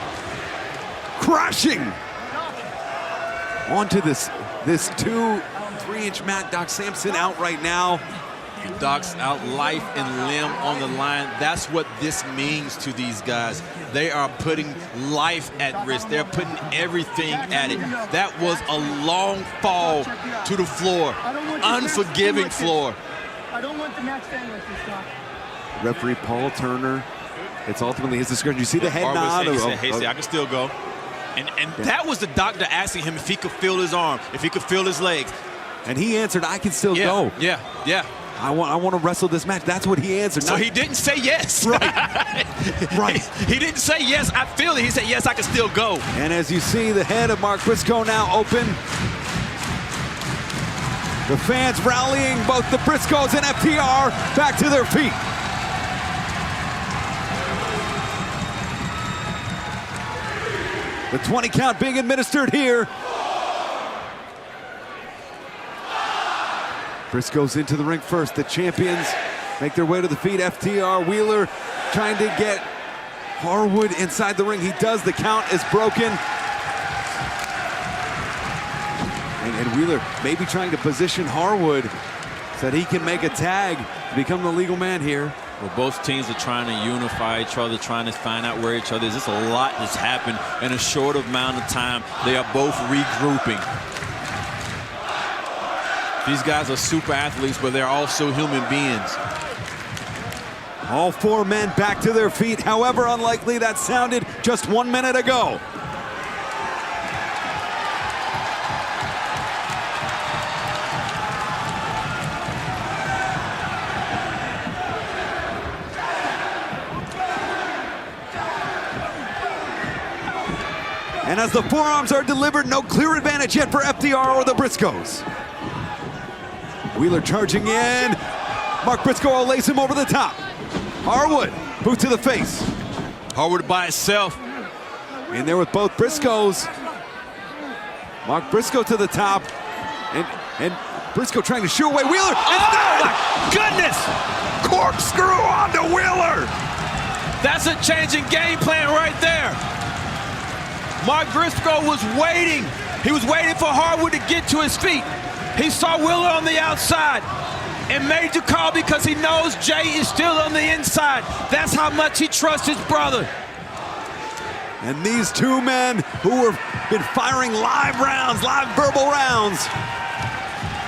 crashing onto this 2-3-inch mat. Doc Sampson out right now. Doc's out, life and limb on the line. That's what this means to these guys. They are putting life at risk. They're putting everything at it. That was a long fall to the floor, unforgiving floor. I don't want the match to end like this, Doc. Referee Paul Turner, it's ultimately his discretion. You see the head Harwood nod? said, he said, hey, I can still go. And that was the doctor asking him if he could feel his arm, if he could feel his legs. And he answered, I can still go. Yeah. I want to wrestle this match. That's what he answered. So he didn't say yes. Right. Right. He didn't say yes, I feel it. He said, yes, I can still go. And as you see, the head of Mark Briscoe now open. The fans rallying both the Briscoes and FTR back to their feet. The 20 count being administered here. Briscoes into the ring first. The champions make their way to the feet. FTR, Wheeler trying to get Harwood inside the ring. He does. The count is broken. And Wheeler maybe trying to position Harwood so that he can make a tag to become the legal man here. Well, both teams are trying to unify each other, trying to find out where each other is. There's a lot that's happened in a short amount of time. They are both regrouping. These guys are super athletes, but they're also human beings. All 4 men back to their feet, however unlikely that sounded just 1 minute ago. And as the forearms are delivered, no clear advantage yet for FTR or the Briscoes. Wheeler charging in. Mark Briscoe will lace him over the top. Harwood, boot to the face. Harwood by itself. In there with both Briscoes. Mark Briscoe to the top. And Briscoe trying to shoo away Wheeler. Oh my goodness! Corkscrew onto Wheeler. That's a change in game plan right there. Mark Briscoe was waiting. He was waiting for Harwood to get to his feet. He saw Wheeler on the outside and made the call because he knows Jay is still on the inside. That's how much he trusts his brother. And these 2 men who have been firing live rounds, live verbal rounds,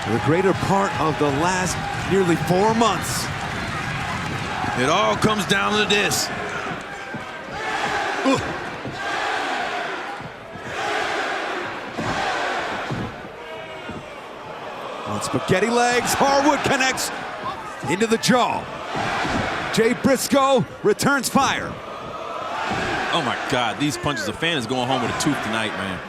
for the greater part of the last nearly 4 months. It all comes down to this. Ooh. On spaghetti legs, Harwood connects into the jaw. Jay Briscoe returns fire. Oh my God, these punches, the fan is going home with a tooth tonight, man.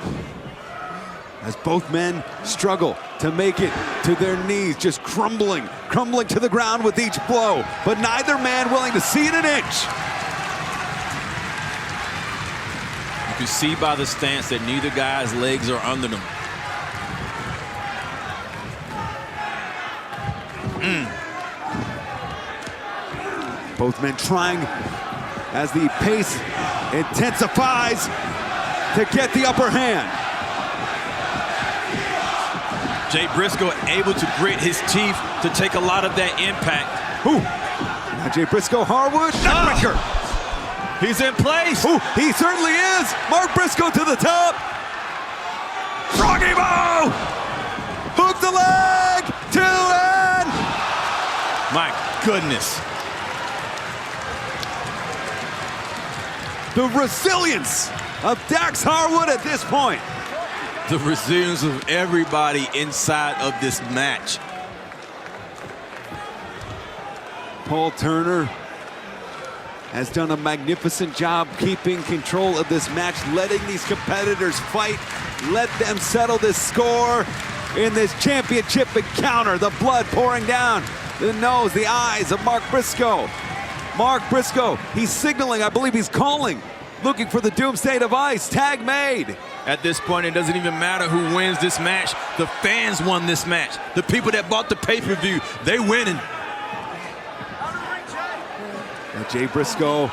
As both men struggle to make it to their knees, just crumbling to the ground with each blow, but neither man willing to cede an inch. You could see by the stance that neither guy's legs are under them. Both men trying as the pace intensifies to get the upper hand. Jay Briscoe able to grit his teeth to take a lot of that impact. Ooh. Now Jay Briscoe, Harwood, neckbreaker. He's in place. Ooh, he certainly is. Mark Briscoe to the top. Froggy Bow. Hook the leg. 2 and. My goodness. The resilience of Dax Harwood at this point. The resilience of everybody inside of this match. Paul Turner has done a magnificent job keeping control of this match, letting these competitors fight, let them settle this score in this championship encounter. The blood pouring down the nose, the eyes of Mark Briscoe. Mark Briscoe, he's signaling, I believe he's calling, looking for the doomsday device. Tag made. At this point, it doesn't even matter who wins this match. The fans won this match. The people that bought the pay-per-view, they winning. Now Jay Briscoe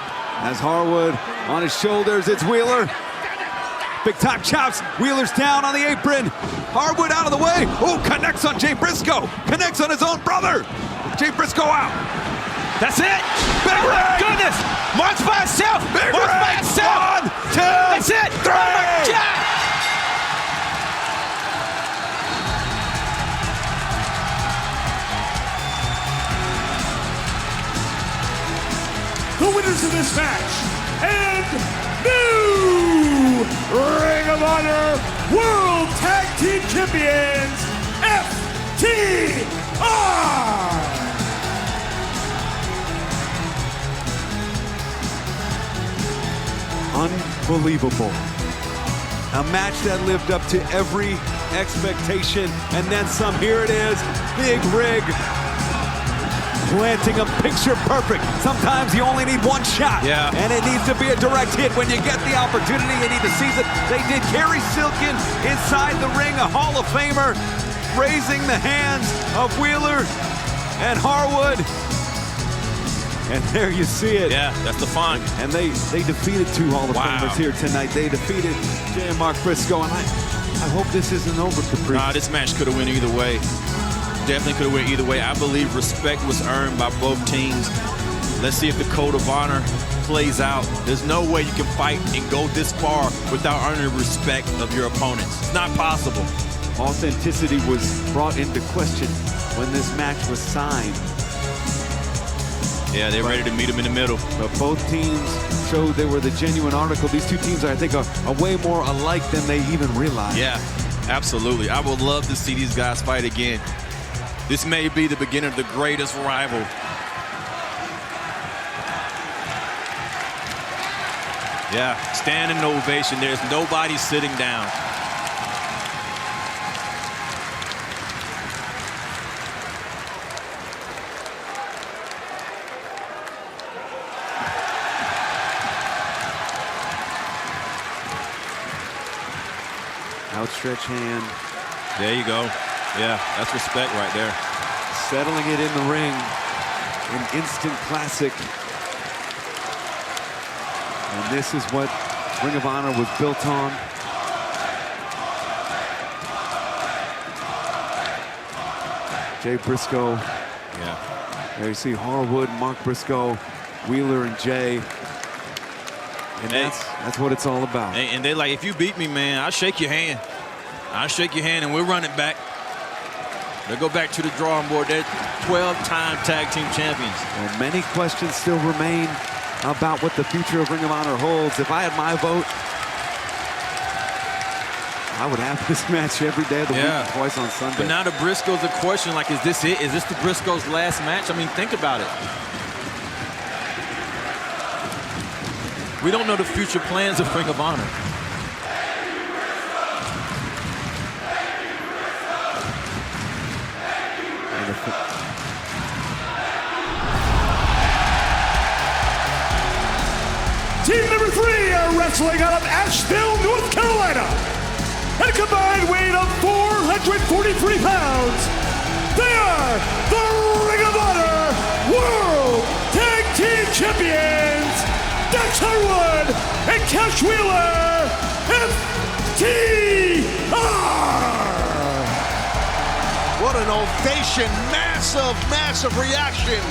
has Harwood on his shoulders. It's Wheeler. Big time chops. Wheeler's down on the apron. Harwood out of the way. Oh, connects on Jay Briscoe. Connects on his own brother. Jay Briscoe out. That's it. Big ring. Goodness. Mark's by himself. Big Mark's by ring. himself. 1, 2, That's it. 3. Oh my God. The winners of this match and new Ring of Honor World Tag Team Champions, FTR! Unbelievable. A match that lived up to every expectation, and then some. Here it is, big rig. Planting a picture perfect. Sometimes you only need one shot. Yeah. And it needs to be a direct hit when you get the opportunity. You need to seize it. They did. Gary Silkin inside the ring, a Hall of Famer, raising the hands of Wheeler and Harwood. And there you see it. Yeah, that's the font. And they defeated 2 Hall of Famers here tonight. They defeated Jay and Mark Briscoe. And I hope this isn't over, Caprice. Nah, this match could have went either way. Definitely could have went either way. I believe respect was earned by both teams. Let's see if the code of honor plays out. There's no way you can fight and go this far without earning the respect of your opponents. It's not possible. Authenticity was brought into question when this match was signed. Yeah, they're ready to meet them in the middle. But both teams showed they were the genuine article. These 2 teams, I think, are way more alike than they even realize. Yeah, absolutely. I would love to see these guys fight again. This may be the beginning of the greatest rival. Yeah, standing ovation. There's nobody sitting down. Outstretched hand. There you go. Yeah, that's respect right there. Settling it in the ring. An instant classic. And this is what Ring of Honor was built on. Jay Briscoe. Yeah. There you see Harwood, Mark Briscoe, Wheeler, and Jay. And that's what it's all about. And they're like, if you beat me, man, I'll shake your hand. I'll shake your hand and we'll run it back. They'll go back to the drawing board. They're 12-time tag team champions. Well, many questions still remain about what the future of Ring of Honor holds. If I had my vote, I would have this match every day of the week and twice on Sunday. But now the Briscoes are questioning, like, is this it? Is this the Briscoes' last match? I mean, think about it. We don't know the future plans of Ring of Honor. Team number 3 are wrestling wrestling out of Asheville, North Carolina, at a combined weight of 443 pounds, they are the Ring of Honor World Tag Team Champions, Dax Harwood and Cash Wheeler, FTR! What an ovation, massive reaction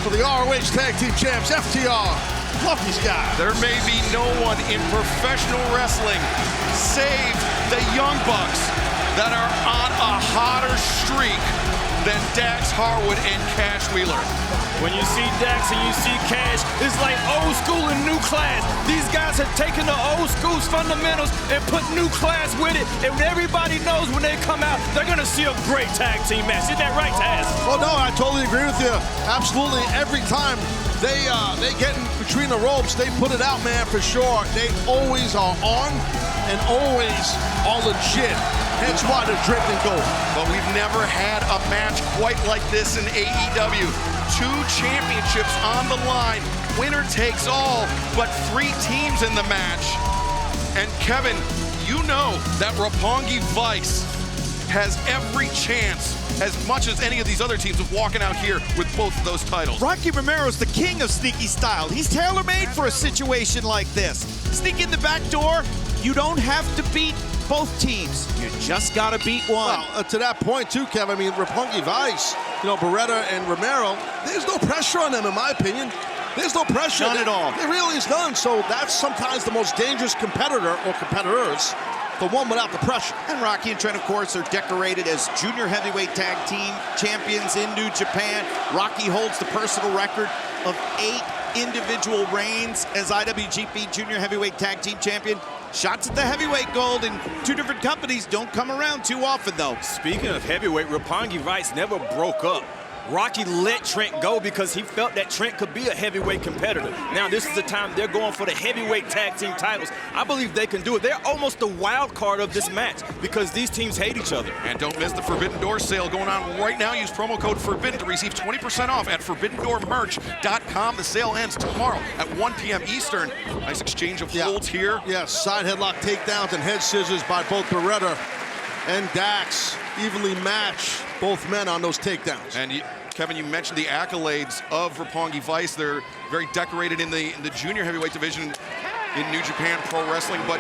for the ROH Tag Team Champs, FTR. Love these guys. There may be no one in professional wrestling save the Young Bucks that are on a hotter streak than Dax Harwood and Cash Wheeler. When you see Dax and you see Cash, it's like old school and new class. These guys have taken the old school's fundamentals and put new class with it. And everybody knows when they come out, they're going to see a great tag team match. Isn't that right, Taz? Oh, no, I totally agree with you. Absolutely. Every time they get in between the ropes, they put it out, man, for sure. They always are on and always are legit. Hence why they're draped in gold. But we've never had a match quite like this in AEW. 2 championships on the line, winner takes all, but 3 teams in the match. And Kevin, you know that Roppongi Vice has every chance, as much as any of these other teams, of walking out here with both of those titles. Rocky Romero's the king of sneaky style. He's tailor-made for a situation like this. Sneak in the back door, you don't have to beat both teams. You just gotta beat one. Well, to that point too, Kevin, I mean, Roppongi Vice, Beretta and Romero, there's no pressure on them, in my opinion. There's no pressure. None at all. There really is none. So that's sometimes the most dangerous competitor or competitors, the one without the pressure. And Rocky and Trent, of course, are decorated as junior heavyweight tag team champions in New Japan. Rocky holds the personal record of 8 individual reigns as IWGP junior heavyweight tag team champion. Shots at the heavyweight gold in 2 different companies don't come around too often, though. Speaking of heavyweight, Roppongi Vice never broke up. Rocky let Trent go because he felt that Trent could be a heavyweight competitor. Now this is the time they're going for the heavyweight tag team titles. I believe they can do it. They're almost the wild card of this match because these teams hate each other. And don't miss the Forbidden Door sale going on right now. Use promo code FORBIDDEN to receive 20% off at ForbiddenDoorMerch.com. The sale ends tomorrow at 1 p.m. Eastern. Nice exchange of holds here. Yeah, side headlock takedowns and head scissors by both Beretta and Dax. Evenly match both men on those takedowns. And Kevin, you mentioned the accolades of Roppongi Vice. They're very decorated in the junior heavyweight division in New Japan Pro Wrestling, but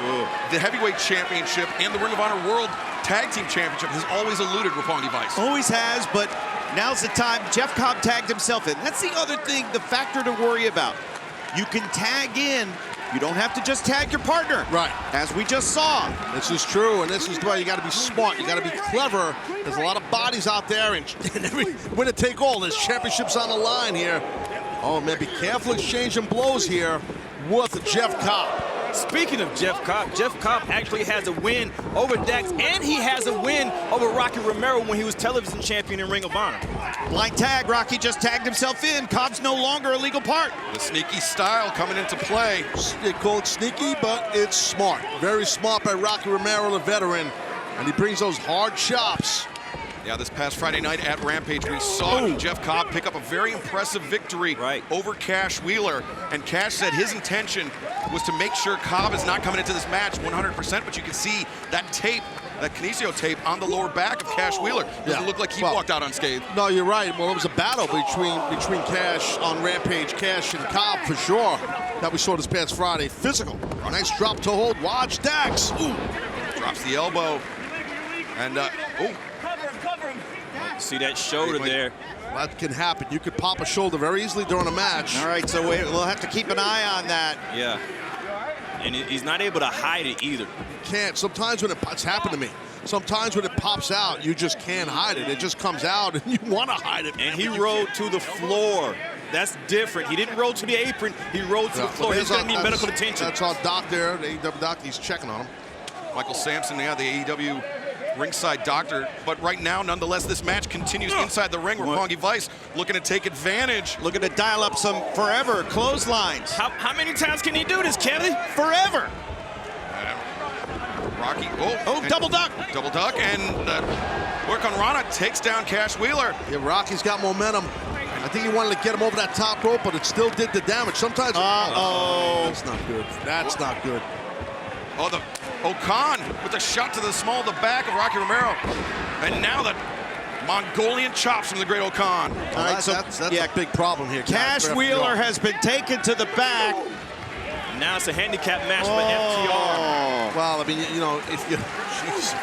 the heavyweight championship and the Ring of Honor World Tag Team Championship has always eluded Roppongi Vice. Always has, but now's the time. Jeff Cobb tagged himself in. That's the other thing, the factor to worry about. You can tag in. You don't have to just tag your partner. Right. As we just saw. This is true, and this is why you got to be smart. You got to be clever. There's a lot of bodies out there, and winner take all. There's championships on the line here. Oh, man, be careful exchanging blows here with Jeff Cobb. Speaking of Jeff Cobb actually has a win over Dax, and he has a win over Rocky Romero when he was television champion in Ring of Honor. Blind tag, Rocky just tagged himself in. Cobb's no longer a legal part. The sneaky style coming into play. They call it sneaky, but it's smart. Very smart by Rocky Romero, the veteran, and he brings those hard chops. Yeah, this past Friday night at Rampage, we saw Jeff Cobb pick up a very impressive victory over Cash Wheeler. And Cash said his intention was to make sure Cobb is not coming into this match 100%, but you can see that tape, that kinesio tape on the lower back of Cash Wheeler. Doesn't look like he walked out unscathed. No, you're right. Well, it was a battle between Cash on Rampage, Cash and Cobb for sure, that we saw this past Friday. Physical. Nice drop to hold. Watch Dax. Ooh. Drops the elbow. And, see that shoulder there. That can happen. You could pop a shoulder very easily during a match. All right, so we'll have to keep an eye on that. Yeah. And he's not able to hide it either. Can't. Sometimes when it's happened to me. Sometimes when it pops out, you just can't hide it. It just comes out and you want to hide it. And he rolled to the floor. That's different. He didn't roll to the apron. He rolled to the floor. He's going to need medical attention. That's our doctor, the AEW doctor. He's checking on him. Michael Sampson, the AEW ringside doctor. But right now, nonetheless, this match continues inside the ring. Roppongi Vice looking to take advantage. Looking to dial up some forever clotheslines. How many times can he do this, Kevin? Forever. Rocky, double duck. Double duck, and work on Rana takes down Cash Wheeler. Yeah, Rocky's got momentum. I think he wanted to get him over that top rope, but it still did the damage. Sometimes. Uh-oh. That's not good. That's not good. Oh, the Okan with the shot to the small of the back of Rocky Romero. And now the Mongolian chops from the great Okan. All right, so that's a big problem here. Cash Wheeler has been taken to the back. Now it's a handicap match for FTR. Well, I mean, you know, if you, jeez,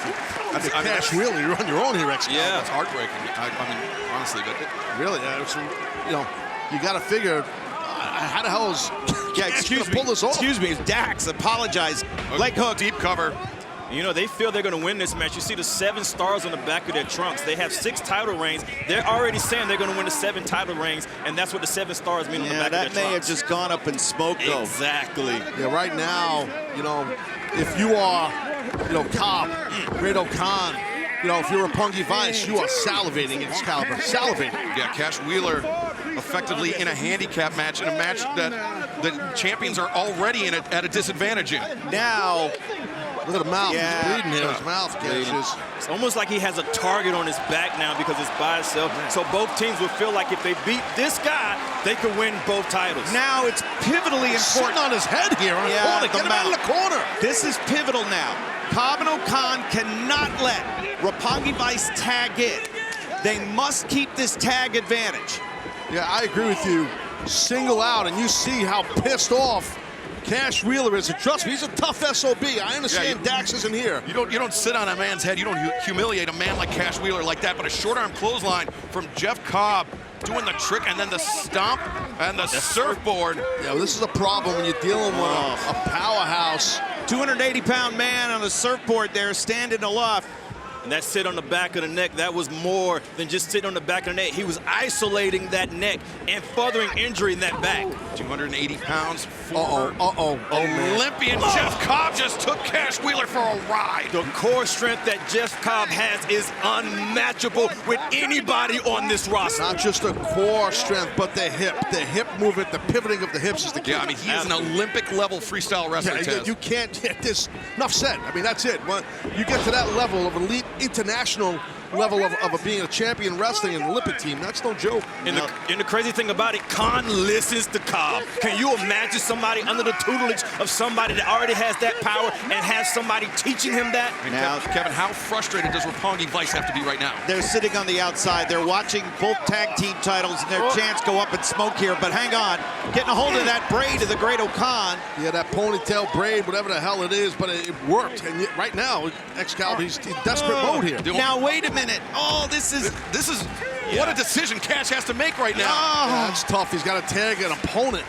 Cash Wheeler, you're on your own here, Excalibur. Yeah, it's heartbreaking. I mean, honestly, but really, you know, you got to figure how the hell is Cash gonna pull this off? Excuse me, Dax, apologize. Leg hook. Deep cover. You know, they feel they're going to win this match. You see the 7 stars on the back of their trunks. They have 6 title reigns. They're already saying they're going to win the 7 title reigns, and that's what the 7 stars mean on the back of their trunks. That may have just gone up in smoke, though. Exactly. Yeah, right now, you know, if you are, you know, Cobb, Great Okan, you know, if you're a Punky Vice, you are salivating, Excalibur. Salivating. Yeah, Cash Wheeler effectively in a handicap match, in a match that the champions are already in at a disadvantage in. Now, look at the mouth. Yeah. He's bleeding here. His mouth, Cash. It's almost like he has a target on his back now because it's by itself. So both teams would feel like if they beat this guy, they could win both titles. Now it's pivotally important. Sitting on his head here on the corner. Get him out of the corner. This is pivotal now. Cobb and Okan cannot let Roppongi Vice tag in. They must keep this tag advantage. Yeah, I agree with you. Single out, and you see how pissed off Cash Wheeler is. Trust me, he's a tough SOB. I understand Dax isn't here. You don't sit on a man's head. You don't humiliate a man like Cash Wheeler like that. But a short arm clothesline from Jeff Cobb doing the trick, and then the stomp and the surfboard. Yeah, well, this is a problem when you're dealing with a powerhouse. 280-pound man on the surfboard there, standing aloft. And that sit on the back of the neck, that was more than just sitting on the back of the neck. He was isolating that neck and furthering injury in that back. 280 pounds. Olympian Jeff Cobb just took Cash Wheeler for a ride. The core strength that Jeff Cobb has is unmatchable with anybody on this roster. Not just the core strength, but the hip movement, the pivoting of the hips is the key. Yeah, I mean, he is an Olympic-level freestyle wrestler. Yeah, you can't get this. Enough said. I mean, that's it. When you get to that level of elite international level of being a champion wrestling in the Olympic team, that's no joke. And the crazy thing about it, Khan listens to Cobb. Can you imagine somebody under the tutelage of somebody that already has that power and has somebody teaching him that? Now, Kevin, how frustrated does Roppongi Vice have to be right now? They're sitting on the outside. They're watching both tag team titles and their chance go up in smoke here. But hang on, getting a hold of that braid of the great Okan. Yeah, that ponytail braid, whatever the hell it is, but it worked. And yet, right now, Excalibur, he's in desperate mode here. Now, wait a minute. Oh, this is what a decision Cash has to make right now. Yeah, that's tough. He's got to tag an opponent.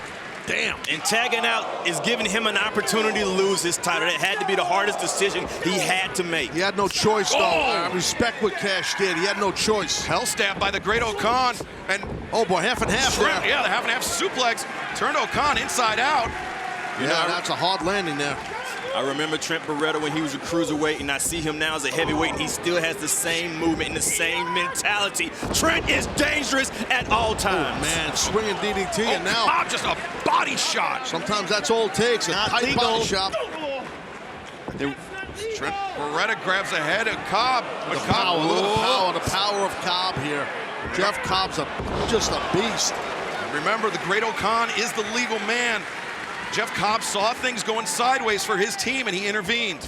Damn. And tagging out is giving him an opportunity to lose his title. That had to be the hardest decision he had to make. He had no choice, though. I respect what Cash did. He had no choice. Hell stab by the great Okan. And oh boy, half and half there. Yeah, the half and half suplex turned Okan inside out. Yeah, that's a hard landing there. I remember Trent Beretta when he was a cruiserweight, and I see him now as a heavyweight, and he still has the same movement and the same mentality. Trent is dangerous at all times. Oh, man, swinging DDT, and now just a body shot. Sometimes that's all it takes, a tight body shot. Trent Beretta grabs the head of Cobb. The power of Cobb here. Jeff Cobb's just a beast. Remember, the great Okan is the legal man. Jeff Cobb saw things going sideways for his team, and he intervened.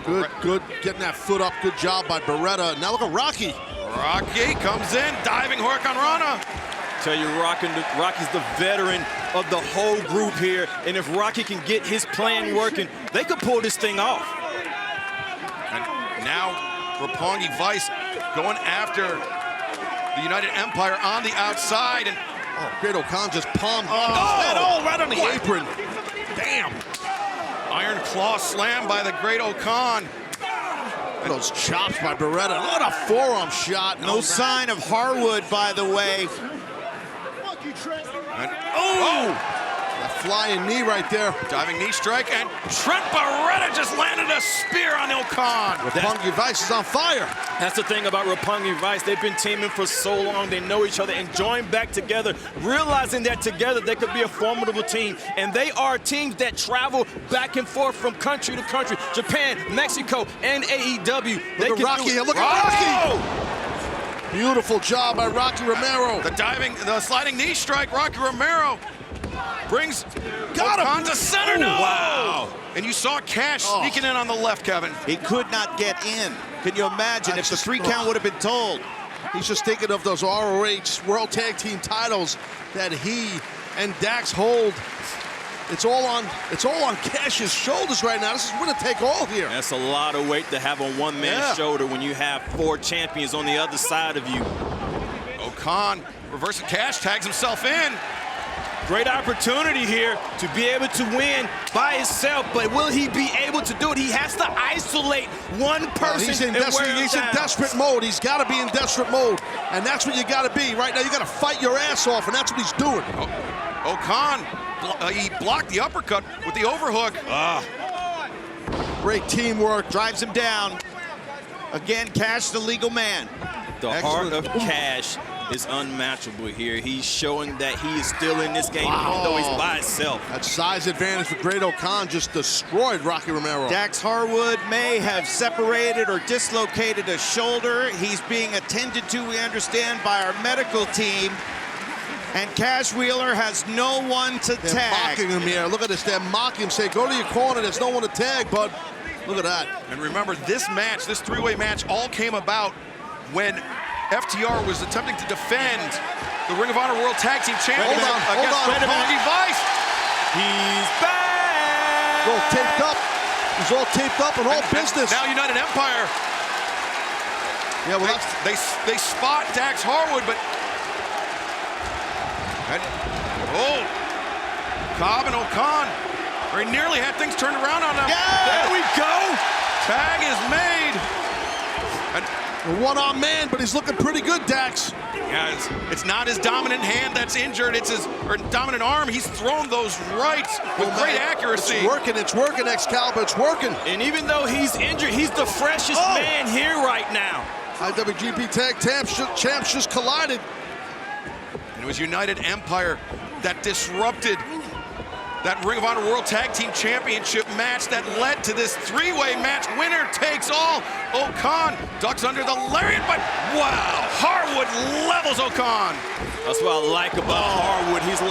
Good, getting that foot up. Good job by Beretta. Now look at Rocky. Rocky comes in, diving Hurricane Rana. Tell you, Rocky's the veteran of the whole group here, and if Rocky can get his plan working, they could pull this thing off. And now Roppongi Vice going after the United Empire on the outside, and Great Okan just palmed right on the apron. Damn. Iron Claw slam by the great Okan. Those chops by Beretta. What a forearm shot. No sign of Harwood, by the way. A flying knee right there. Diving knee strike, and Trent Beretta just landed a spear on Okan. Roppongi Vice is on fire. That's the thing about Roppongi Vice. They've been teaming for so long. They know each other, and join back together, realizing that together they could be a formidable team. And they are teams that travel back and forth from country to country. Japan, Mexico, and AEW. Look at Rocky. Beautiful job by Rocky Romero. The sliding knee strike, Rocky Romero. Brings Got him. Okan to center. No! Wow. And you saw Cash sneaking in on the left, Kevin. He could not get in. Can you imagine if the 3 count would have been told? He's just thinking of those ROH World Tag Team titles that he and Dax hold. It's all on Cash's shoulders right now. This is winner take all here. That's a lot of weight to have on one man's shoulder when you have 4 champions on the other side of you. Okan reversing Cash, tags himself in. Great opportunity here to be able to win by himself, but will he be able to do it? He has to isolate one person. He's in desperate mode. He's got to be in desperate mode, and that's what you got to be right now. You got to fight your ass off, and that's what he's doing. Okan, he blocked the uppercut with the overhook. Great teamwork. Drives him down. Again, Cash, the legal man. The heart of Cash is unmatchable here. He's showing that he is still in this game, even though he's by himself. That size advantage for Great Okan just destroyed Rocky Romero. Dax Harwood may have separated or dislocated a shoulder. He's being attended to, we understand, by our medical team. And Cash Wheeler has no one to They're tag. mocking him here. Look at this. They're mocking him. Say, go to your corner. There's no one to tag, bud. Look at that. And remember, this match, this 3-way match, all came about when FTR was attempting to defend the Ring of Honor World Tag Team Championship against Roppongi Vice. He's back! All taped up. He's all taped up and all business. Now United Empire. Yeah, well, they spot Dax Harwood, but Cobb and Okan very nearly had things turned around on them. Yeah! There we go. Tag is made. And a one-arm man, but he's looking pretty good, Dax. yeah, it's not his dominant hand that's injured. It's his dominant arm. He's thrown those rights with great accuracy. It's working, Excalibur. It's working. And even though he's injured, he's the freshest man here right now. IWGP Tag Champs just collided. It was United Empire that disrupted that Ring of Honor World Tag Team Championship match that led to this 3-way match. Winner takes all. Okan ducks under the lariat, but wow, Harwood levels Okan. That's what I like about Harwood. He's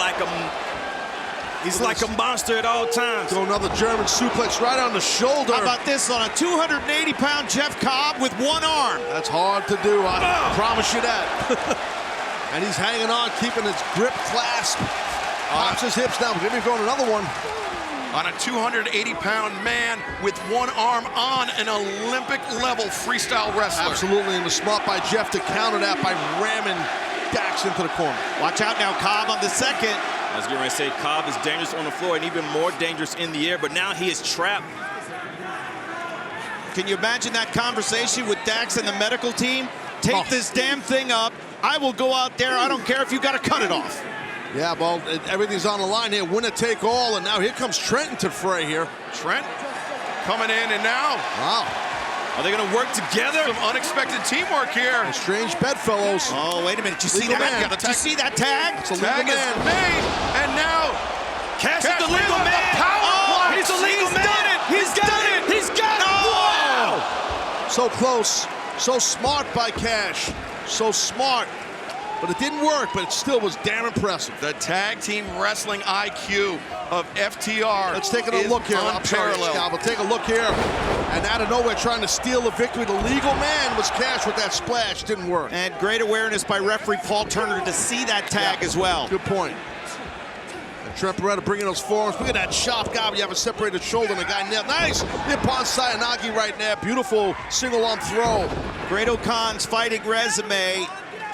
like a monster at all times. Throw another German suplex right on the shoulder. How about this on a 280-pound Jeff Cobb with one arm? That's hard to do, I promise you that. And he's hanging on, keeping his grip clasp. Pops his hips down. Maybe going another one. On a 280-pound man with one arm on an Olympic-level freestyle wrestler. Absolutely, and was smart by Jeff to counter that by ramming Dax into the corner. Watch out now, Cobb on the second. I was going to say Cobb is dangerous on the floor and even more dangerous in the air, but now he is trapped. Can you imagine that conversation with Dax and the medical team? Take this damn thing up. I will go out there. I don't care if you got to cut it off. Yeah, well, everything's on the line here. Winner take all, and now here comes Trent into fray here. Trent coming in, and now. Wow. Are they going to work together? Some unexpected teamwork here. A strange bedfellows. Oh, wait a minute. Did you see that? Did you see that tag? It's a Tag legal man. is made, and now Cash is the legal man. He's the legal man. He's got it. He's got it. Wow. So close. So smart by Cash. So smart. But it didn't work, but it still was damn impressive. The tag team wrestling IQ of FTR. Let's take a look here. I'm sorry, Scott, but take a look here. And out of nowhere, trying to steal the victory. The legal man was Cash with that splash. Didn't work. And great awareness by referee Paul Turner to see that tag as well. Good point. And Trent Beretta bringing those forearms. Look at that chop, God. You have a separated shoulder and the guy nailed. Nice. Nippon Sayanagi right there. Beautiful single arm throw. Great Okan's fighting resume.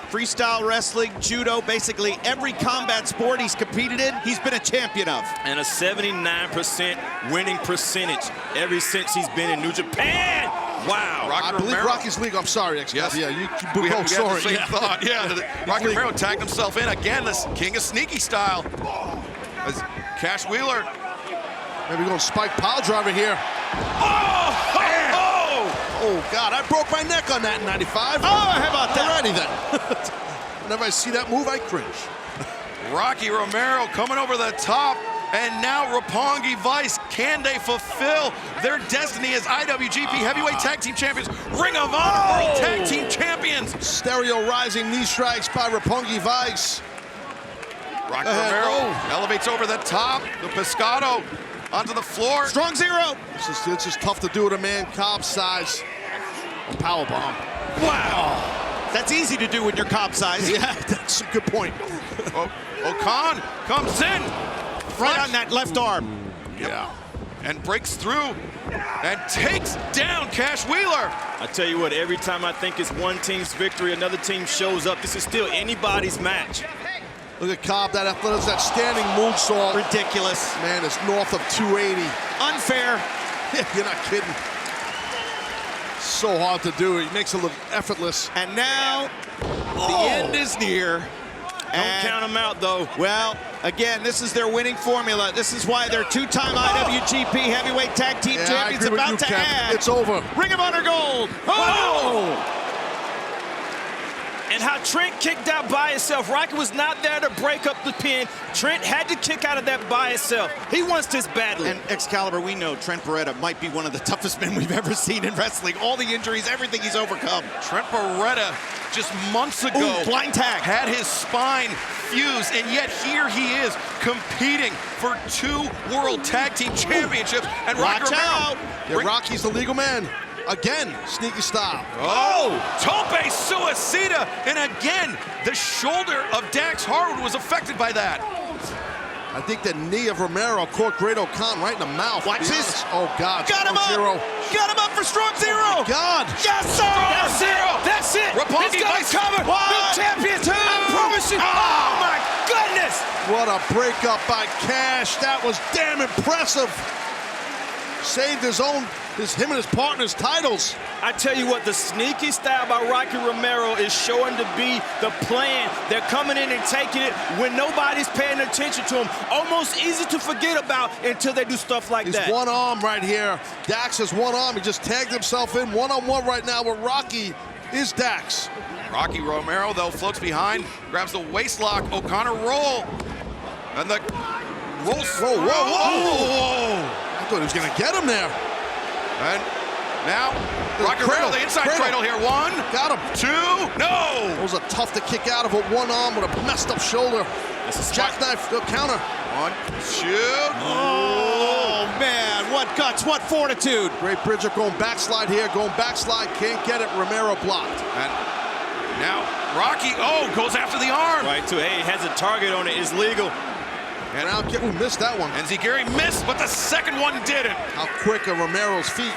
Freestyle wrestling, judo, basically every combat sport he's competed in, he's been a champion of. And a 79% winning percentage ever since he's been in New Japan. Wow. I believe Rocky's legal. I'm sorry, X. Yes. Yeah, we have sorry. the same thought. Yeah, Rocky Romero tagged himself in again. This King of Sneaky style. As Cash Wheeler. Maybe going spike pile driver here. Oh, God, I broke my neck on that in 95. Oh, how about that? Alrighty then. Whenever I see that move, I cringe. Rocky Romero coming over the top. And now Roppongi Vice, can they fulfill their destiny as IWGP Heavyweight Tag Team Champions, Ring of Honor World Tag Team Champions? Stereo rising knee strikes by Roppongi Vice. Rocky Romero elevates over the top. The Pescado onto the floor. Strong zero. It's just tough to do with a man Cobb's size. Power bomb. Wow. That's easy to do when you're Cobb size. Yeah, that's a good point. O'Khan comes in. Right on that left arm. Yeah. And breaks through and takes down Cash Wheeler. I tell you what, every time I think it's one team's victory, another team shows up. This is still anybody's match. Look at Cobb, that athleticism, that standing moonsault. Ridiculous. Man, it's north of 280. Unfair. Yeah, you're not kidding. So hard to do. He makes it look effortless. And now the end is near. Don't count them out, though. Well, again, this is their winning formula. This is why they're two-time IWGP Heavyweight Tag Team Champions about to add. It's over. Ring of Honor Gold. Oh! And how Trent kicked out by himself. Rocky was not there to break up the pin. Trent had to kick out of that by himself. He wants this badly. And Excalibur, we know Trent Beretta might be one of the toughest men we've ever seen in wrestling. All the injuries, everything he's overcome. Trent Beretta just months ago blind tag. Had his spine fused, and yet here he is competing for 2 World Tag Team Championships. And Watch out. Yeah, Rocky's the legal man. Again, sneaky style. Oh, Tope Suicida. And again, the shoulder of Dax Harwood was affected by that. I think the knee of Romero caught Great O'Khan right in the mouth. Watch this. Oh, God. Got him up. Zero. Got him up for strong zero. Oh, God. Yes, sir. That's it. That's it. Roppongi He's got it covered. New champion. I promise you. Oh, my goodness. What a breakup by Cash. That was damn impressive. Saved him and his partner's titles. I tell you what, the sneaky style by Rocky Romero is showing to be the plan. They're coming in and taking it when nobody's paying attention to them. Almost easy to forget about until they do stuff like that. He's one arm right here. Dax has one arm. He just tagged himself in one-on-one right now with Rocky is Dax. Rocky Romero, though, floats behind, grabs the waist lock. O'Connor roll. And the roll. Whoa. I thought he was going to get him there. And now, Rocky Romero, the inside cradle here. 1. Got him. 2. No. Those are tough to kick out of with one arm with a messed up shoulder. This is jackknife, the counter. 1, 2. Oh, man. What guts, what fortitude. Great Bridger going backslide here, can't get it. Romero blocked. And now, Rocky, goes after the arm. Right, too. Hey, has a target on it. It's legal. And now we missed that one. And Zigary missed, but the second one didn't. How quick are Romero's feet?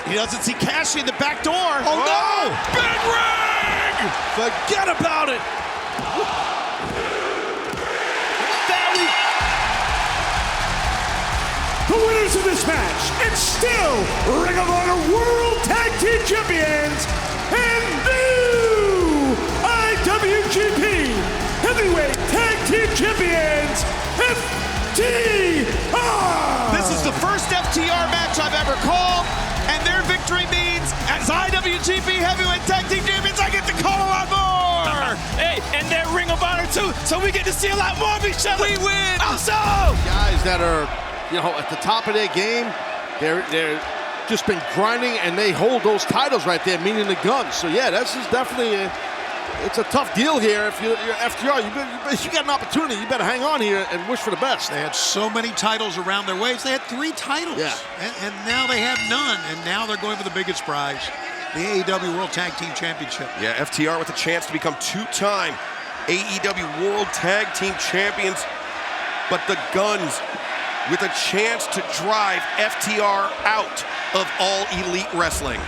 He doesn't see Cash in the back door. Oh, no! Big ring! Forget about it. The winners of this match, and still Ring of Honor World Tag Team Champions, and new IWGP Heavyweight Tag Team Champions, FTR! This is the first FTR match I've ever called, and their victory means, as IWGP Heavyweight Tag Team Champions, I get to call a lot more! Hey, and they're Ring of Honor too, so we get to see a lot more of each other. We win! Also! Guys that are, at the top of their game, they're just been grinding, and they hold those titles right there, meaning the guns. So yeah, this is definitely it's a tough deal here. If you're FTR, you got an opportunity. You better hang on here and wish for the best. They had so many titles around their waist. They had 3 titles. Yeah. And now they have none. And now they're going for the biggest prize, the AEW World Tag Team Championship. Yeah, FTR with a chance to become 2-time AEW World Tag Team Champions. But the Guns with a chance to drive FTR out of All Elite Wrestling.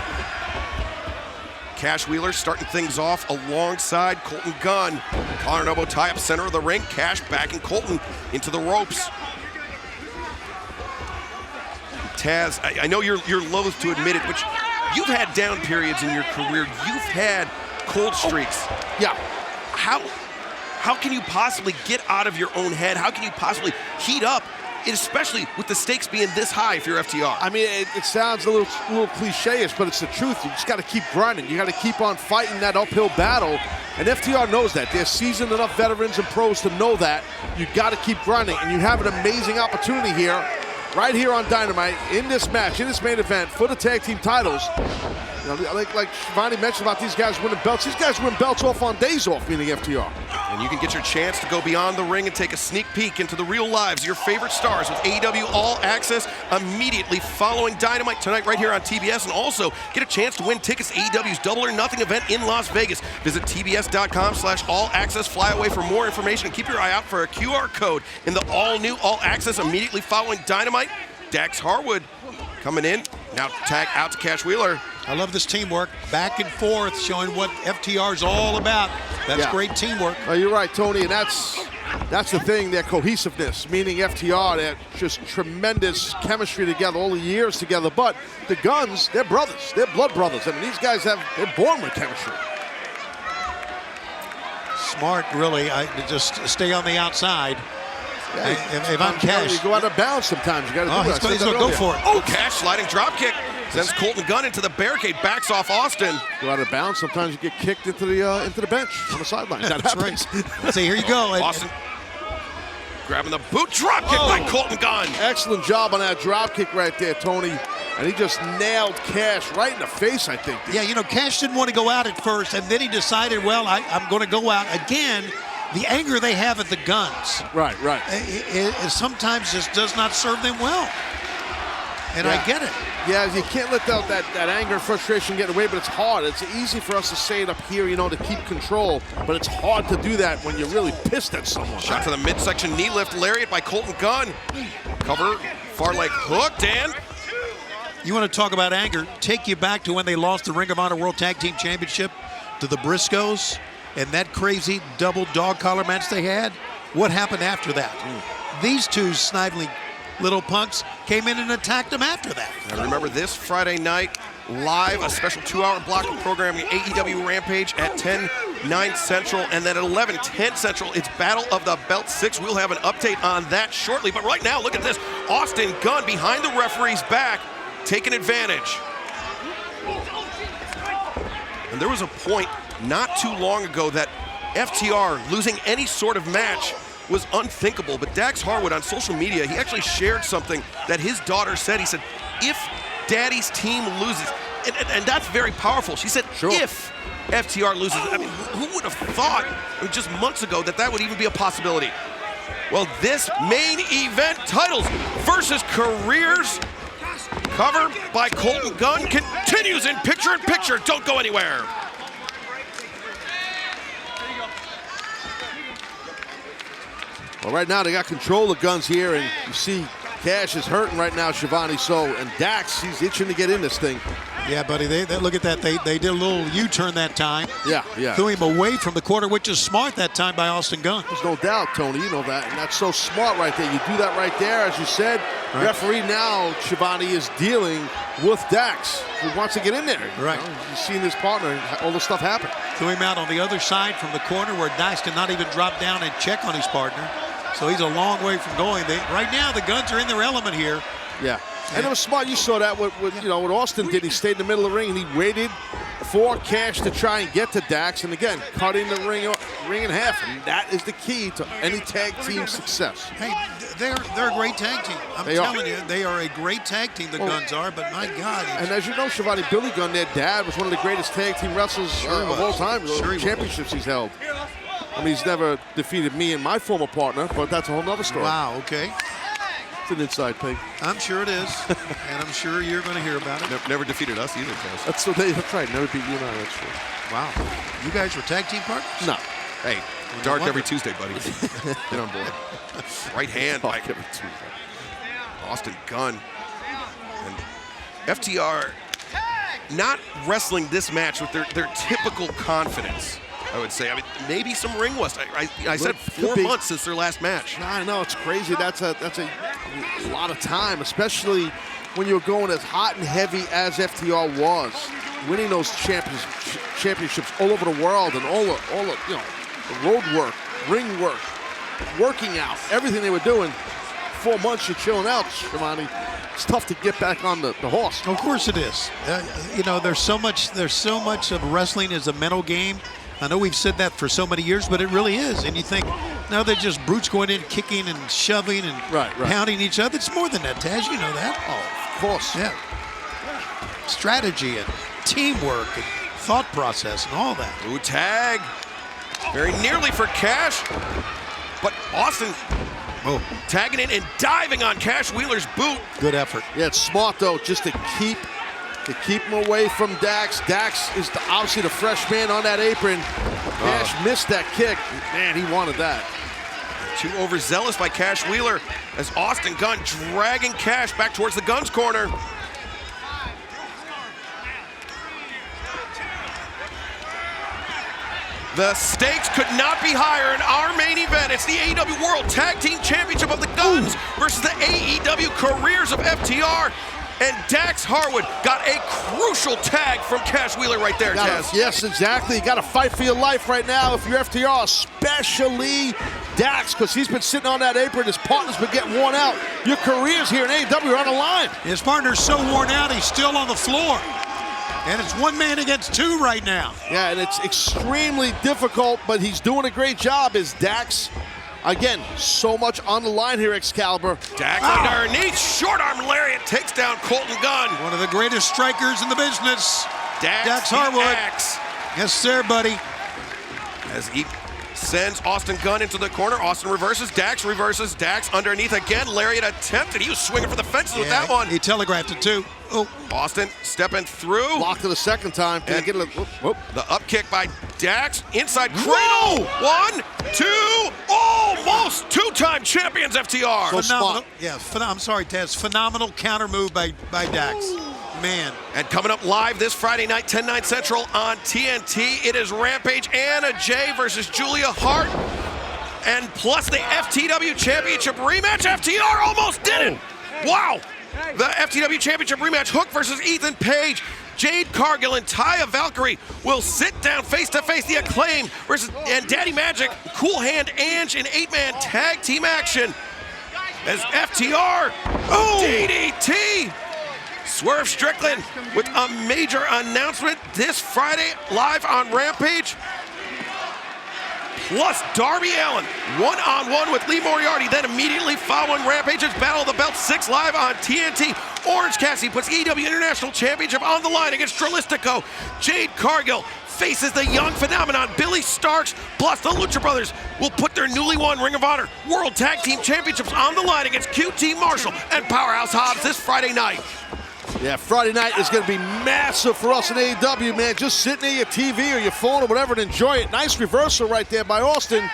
Cash Wheeler starting things off alongside Colton Gunn. Collar and elbow tie up center of the ring. Cash backing Colton into the ropes. Taz, I know you're loath to admit it, but you've had down periods in your career. You've had cold streaks. Yeah. How can you possibly get out of your own head? How can you possibly heat up, especially with the stakes being this high if you're FTR? I mean, it sounds a little cliche-ish, but it's the truth. You just got to keep grinding. You got to keep on fighting that uphill battle, and FTR knows that. They're seasoned enough veterans and pros to know that. You got to keep grinding, and you have an amazing opportunity here, right here on Dynamite, in this match, in this main event, for the tag team titles. Like Shivani mentioned about these guys winning belts. These guys win belts off on days off, meaning FTR. And you can get your chance to go beyond the ring and take a sneak peek into the real lives of your favorite stars with AEW All Access immediately following Dynamite tonight right here on TBS. And also get a chance to win tickets to AEW's Double or Nothing event in Las Vegas. Visit tbs.com/all-access flyaway for more information. And keep your eye out for a QR code in the all-new All Access immediately following Dynamite. Dax Harwood coming in. Now tag out to Cash Wheeler. I love this teamwork, back and forth, showing what FTR is all about. That's great teamwork. Oh, you're right, Tony, and that's the thing, their cohesiveness, meaning FTR, they're just tremendous chemistry together, all the years together. But the Guns, they're brothers, they're blood brothers. I mean, these guys they're born with chemistry. Smart, really. I just stay on the outside. Yeah, if I'm Cash, you go out of bounds sometimes. You got to do that. He's going to go for it. Oh, Cash sliding drop kick. Sends Colton Gunn into the barricade, backs off Austin. Go out of bounds. Sometimes you get kicked into the bench on the sideline. That's right. See, here you go. Austin grabbing the boot drop kick by Colton Gunn. Excellent job on that drop kick right there, Tony. And he just nailed Cash right in the face, I think. Yeah, you know, Cash didn't want to go out at first, and then he decided, well, I'm going to go out again. The anger they have at the Guns. Right. It sometimes just does not serve them well. And I get it. Yeah, you can't let that anger and frustration get away, but it's hard. It's easy for us to say it up here, you know, to keep control, but it's hard to do that when you're really pissed at someone. Shot to the midsection knee lift lariat by Colton Gunn. Cover, far leg hook, Dan. You want to talk about anger? Take you back to when they lost the Ring of Honor World Tag Team Championship to the Briscoes and that crazy double dog collar match they had. What happened after that? These two snidely little punks came in and attacked them after that. And remember this Friday night, live, a special 2-hour block of programming, AEW Rampage at 10/9 Central, and then at 11:10 Central, it's Battle of the Belt 6. We'll have an update on that shortly. But right now, look at this. Austin Gunn behind the referee's back, taking advantage. And there was a point not too long ago that FTR losing any sort of match was unthinkable, but Dax Harwood on social media, he actually shared something that his daughter said. He said, if Daddy's team loses, and that's very powerful. She said, if FTR loses. I mean, who would have thought just months ago that would even be a possibility? Well, this main event, titles versus careers, cover by Colton Gunn, continues in picture-in-picture. Don't go anywhere. Well, right now they got control of Guns here, and you see Cash is hurting right now, Shivani. So, and Dax, he's itching to get in this thing. Yeah, buddy, they look at that. They did a little U-turn that time. Yeah. Threw him away from the corner, which is smart that time by Austin Gunn. There's no doubt, Tony, you know that. And that's so smart right there. You do that right there, as you said. Right. Referee now, Shivani, is dealing with Dax, who wants to get in there. Right. You know, he's seen his partner, all this stuff happen. Threw him out on the other side from the corner where Dax did not even drop down and check on his partner. So he's a long way from going. Right now, the Guns are in their element here. Yeah. And it was smart. You saw that what Austin did. He stayed in the middle of the ring and he waited for Cash to try and get to Dax. And again, cutting the ring in half. And that is the key to any tag team success. Hey, they're a great tag team. I'm telling you, they are a great tag team, the Guns are. But my God. And as you know, Shivani, Billy Gunn, their dad, was one of the greatest tag team wrestlers of all time. Championships he's held. I mean, he's never defeated me and my former partner, but that's a whole nother story. Wow, okay. It's an inside thing. I'm sure it is, and I'm sure you're going to hear about it. Never defeated us either, Taz. That's right. Never beat you and I, that's true. Wow. You guys were tag team partners? No. Hey, dark every Tuesday, buddy. Get on board. Right hand by Austin Gunn. And FTR not wrestling this match with their typical confidence, I would say. I mean, maybe some ring rust. I said 4 months since their last match. I know, it's crazy. That's a lot of time, especially when you're going as hot and heavy as FTR was, winning those championships all over the world and all the the road work, ring work, working out, everything they were doing. 4 months you're chilling out, Shivani. It's tough to get back on the horse. Of course it is. There's so much of wrestling as a mental game. I know we've said that for so many years, but it really is. And you think, now they're just brutes going in, kicking and shoving and pounding each other. It's more than that, Taz. You know that. Oh, of course. Yeah. Strategy and teamwork and thought process and all that. Ooh, tag. Very nearly for Cash, but Austin tagging in and diving on Cash Wheeler's boot. Good effort. Yeah, it's smart though, just to keep him away from Dax. Dax is obviously the fresh man on that apron. Cash missed that kick. Man, he wanted that. Too overzealous by Cash Wheeler as Austin Gunn dragging Cash back towards the Gunn's corner. The stakes could not be higher in our main event. It's the AEW World Tag Team Championship of the Guns versus the AEW Careers of FTR. And Dax Harwood got a crucial tag from Cash Wheeler right there, Taz. Yes, exactly. You got to fight for your life right now if you're FTR, especially Dax, because he's been sitting on that apron. His partner's been getting worn out. Your careers here in AEW are on the line. His partner's so worn out, he's still on the floor. And it's one man against two right now. Yeah, and it's extremely difficult, but he's doing a great job as Dax. Again, so much on the line here, Excalibur. Dax underneath, short arm lariat takes down Colton Gunn. One of the greatest strikers in the business. Dax Harwood. Dax. Yes, sir, buddy. As he sends Austin Gunn into the corner, Austin reverses, Dax underneath again, lariat attempted. He was swinging for the fences with that one. He telegraphed it too. Oh. Austin stepping through. Blocked it the second time. Can I get a little, whoop. The up kick by Dax, inside cradle. 1, 2, almost two-time champions FTR. So phenomenal. Yeah, I'm sorry, Taz. Phenomenal counter move by Dax. Man. And coming up live this Friday night, 10/9 Central on TNT, it is Rampage Anna Jay versus Julia Hart. And plus the FTW Championship rematch. FTR almost did it. Wow. The FTW Championship rematch, Hook versus Ethan Page. Jade Cargill and Taya Valkyrie will sit down face-to-face. The Acclaim and Daddy Magic, Cool Hand Ange in 8-man tag team action. As FTR, DDT. Swerve Strickland with a major announcement this Friday live on Rampage. Plus Darby Allin, one-on-one with Lee Moriarty, then immediately following Rampage's Battle of the Belt 6 live on TNT. Orange Cassidy puts EW International Championship on the line against Strelistico. Jade Cargill faces the young phenomenon Billy Starks, plus the Lucha Brothers will put their newly won Ring of Honor World Tag Team Championships on the line against QT Marshall and Powerhouse Hobbs this Friday night. Yeah, Friday night is going to be massive for us in AEW, man. Just sit near your TV or your phone or whatever and enjoy it. Nice reversal right there by Austin.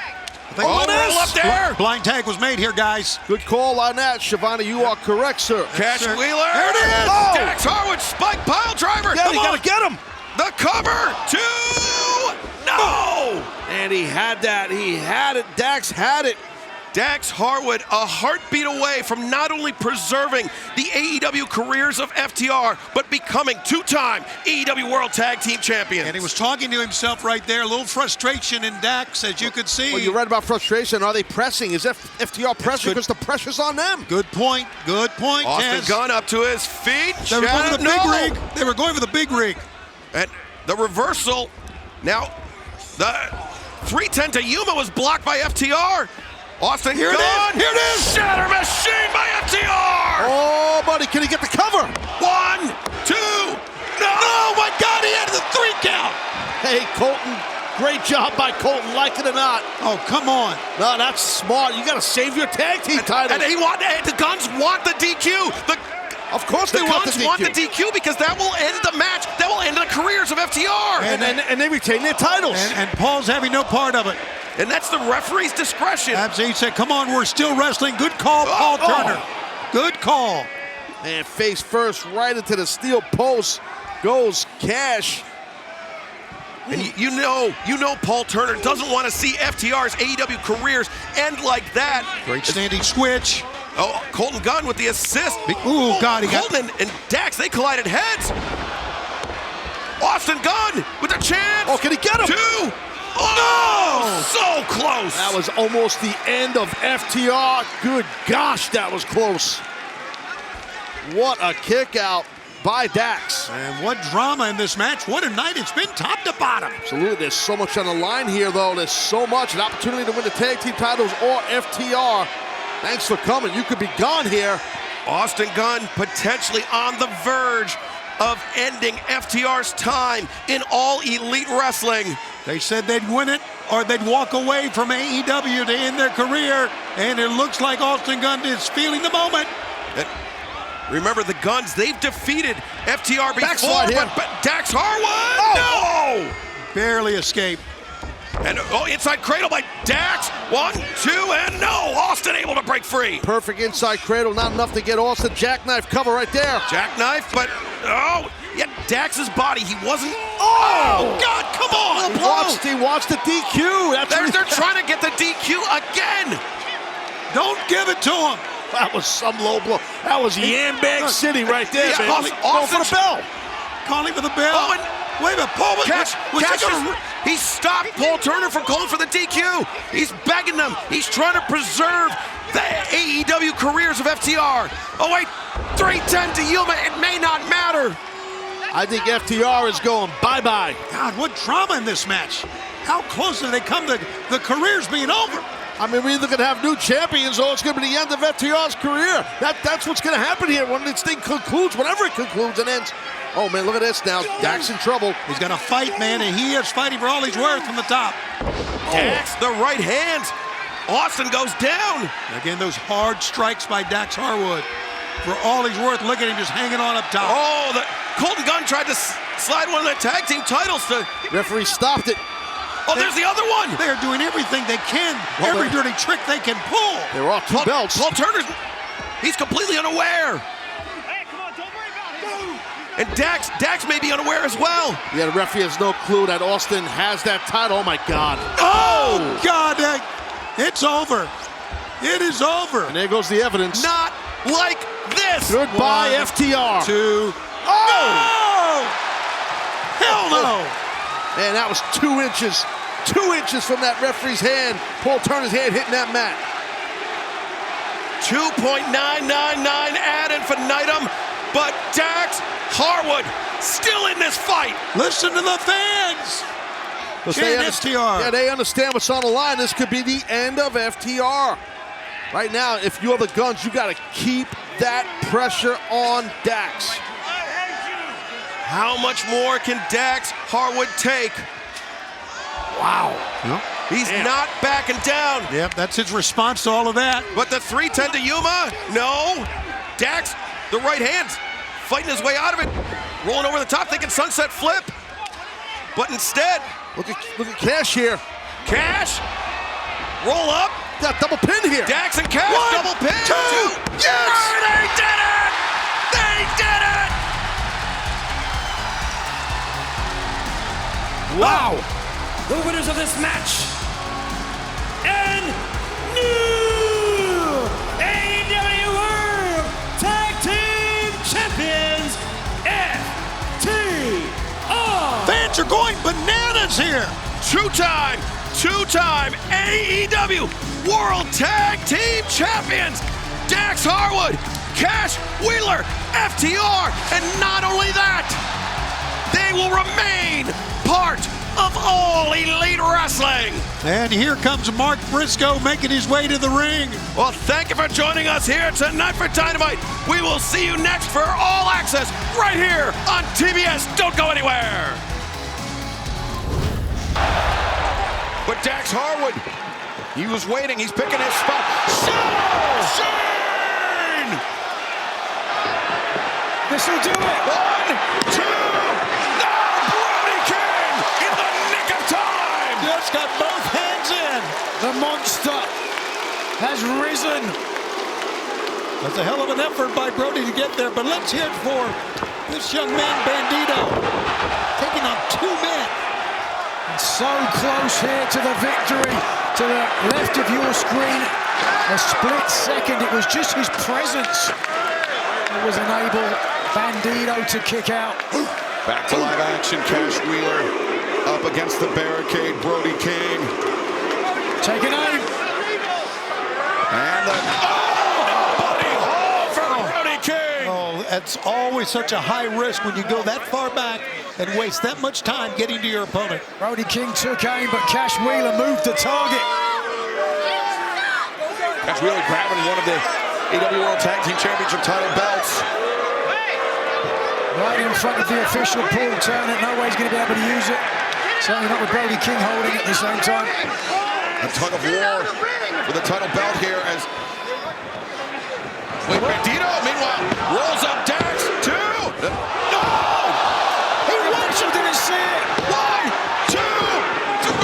Roll up there. Blind tag was made here, guys. Good call on that, Shivani. You are correct, sir. Cash Wheeler. There it is. Oh. Dax Harwood, spike pile driver. Yeah, you got to get him. The cover. 2. No. And he had that. He had it. Dax had it. Dax Harwood, a heartbeat away from not only preserving the AEW careers of FTR, but becoming two-time AEW World Tag Team Champions. And he was talking to himself right there. A little frustration in Dax, as you could see. Well, you're right about frustration. Are they pressing? Is FTR pressing because the pressure's on them? Good point. Good point, Austin Taz. Gunn up to his feet. They were going for the big rig. They were going for the big rig. And the reversal. Now, the 310 to Yuma was blocked by FTR. Austin Here it Gunn. is. Here it is. Shatter machine by FTR. Oh, buddy, can he get the cover? 1, 2. No. Oh, my God, he had the 3 count. Hey, Colton, great job by Colton, like it or not. Oh, come on. No, that's smart. You got to save your tag team title. And the Guns want the DQ. Of course they want the DQ. want the DQ because that will end the match. That will end the careers of FTR. And they retain their titles. And Paul's having no part of it. And that's the referee's discretion. Absolutely. He said, come on, we're still wrestling. Good call, Paul Turner. Good call. And face first right into the steel post goes Cash. And you know Paul Turner doesn't want to see FTR's AEW careers end like that. Great standing switch. Oh, Colton Gunn with the assist. Ooh, God, he got... Colton and Dax, they collided heads. Austin Gunn with a chance. Oh, can he get him? 2. Oh, so close. That was almost the end of FTR. Good gosh, that was close. What a kick out by Dax. And what drama in this match. What a night it's been, top to bottom. Absolutely. There's so much on the line here, though. There's so much. An opportunity to win the tag team titles or FTR. Thanks for coming. You could be gone here. Austin Gunn potentially on the verge of ending FTR's time in All Elite Wrestling. They said they'd win it or they'd walk away from AEW to end their career, and it looks like Austin Gunn is feeling the moment. Remember, the Guns, they've defeated FTR before, Backslide here. but Dax Harwood, no! Barely escaped. And inside cradle by Dax. 1, 2, and no! Austin able to break free. Perfect inside cradle, not enough to get Austin. Jackknife cover right there. Jackknife, but Dax's body, he wasn't. Oh God, come on! He watched the DQ. They're trying to get the DQ again. Don't give it to him. That was some low blow. That was Yambag City right there, Yeah, baby. Going for the bell. Calling for the bell. Wait a minute, Paul. He stopped Paul Turner from calling for the DQ. He's begging them. He's trying to preserve the AEW careers of FTR. Oh wait, 310 to Yuma. It may not matter. I think FTR is going bye-bye. God, what drama in this match. How close have they come to the careers being over? I mean, we're either going to have new champions or it's going to be the end of FTR's career. That's what's going to happen here when this thing concludes, whenever it concludes and ends. Oh, man, look at this now. Dax in trouble. He's going to fight, man, and he is fighting for all he's worth from the top. Dax, the right hands. Austin goes down. Again, those hard strikes by Dax Harwood. For all he's worth, look at him just hanging on up top. Oh, Colton Gunn tried to slide one of the tag team titles to... Referee stopped it. Oh, there's the other one. They're doing everything they can, every dirty trick they can pull. They were off two belts. Paul Turner's, he's completely unaware. And Dax may be unaware as well. Yeah, the referee has no clue that Austin has that title. Oh, my God. Oh, God, it's over. It is over. And there goes the evidence. Not like this. Goodbye, FTR. 2. Oh! No! Hell no! Man, that was 2 inches. 2 inches from that referee's hand. Paul Turner's hand hitting that mat. 2.999 ad infinitum, but Dax Harwood still in this fight. Listen to the fans. FTR. Yeah, they understand what's on the line. This could be the end of FTR. Right now, if you're the Guns, you got to keep that pressure on Dax. How much more can Dax Harwood take? Wow. Yep. He's not backing down. Yep, that's his response to all of that. But the 310 to Yuma? No. Dax, the right hands, fighting his way out of it. Rolling over the top, thinking sunset flip. But instead, look at Cash here. Cash, roll up. Got double pin here. Dax and Cash, 1, double pin. 2. Yes! They did it! They did it! Wow. The winners of this match and new AEW World Tag Team Champions, FTR. Fans are going bananas here. Two-time AEW World Tag Team Champions, Dax Harwood, Cash Wheeler, FTR, and not only that, they will remain part of All Elite Wrestling. And here comes Mark Briscoe making his way to the ring. Well, thank you for joining us here tonight for Dynamite. We will see you next for All Access right here on TBS. Don't go anywhere. But Dax Harwood, he was waiting. He's picking his spot. Shane! This will do it. 1, 2. Just got both hands in. The monster has risen. That's a hell of an effort by Brody to get there, but let's hear it for this young man, Bandito, taking on 2 men. And so close here to the victory. To the left of your screen, a split second. It was just his presence that was enable Bandito to kick out. Back to live action, Cash Wheeler up against the barricade, Brody King. Taking aim. And the body hold for Brody King. Oh, that's always such a high risk when you go that far back and waste that much time getting to your opponent. Brody King took aim, but Cash Wheeler moved the target. Cash Wheeler grabbing one of the AEW World Tag Team Championship title belts. Right in front of the official Paul Turner. No way he's going to be able to use it. Certainly not with Brody King holding it at the same time. A tug of war for the title belt here as... Wait, Bandito, meanwhile, rolls up Dax, 2. No! He watched him, didn't see it. 1, 2, 3.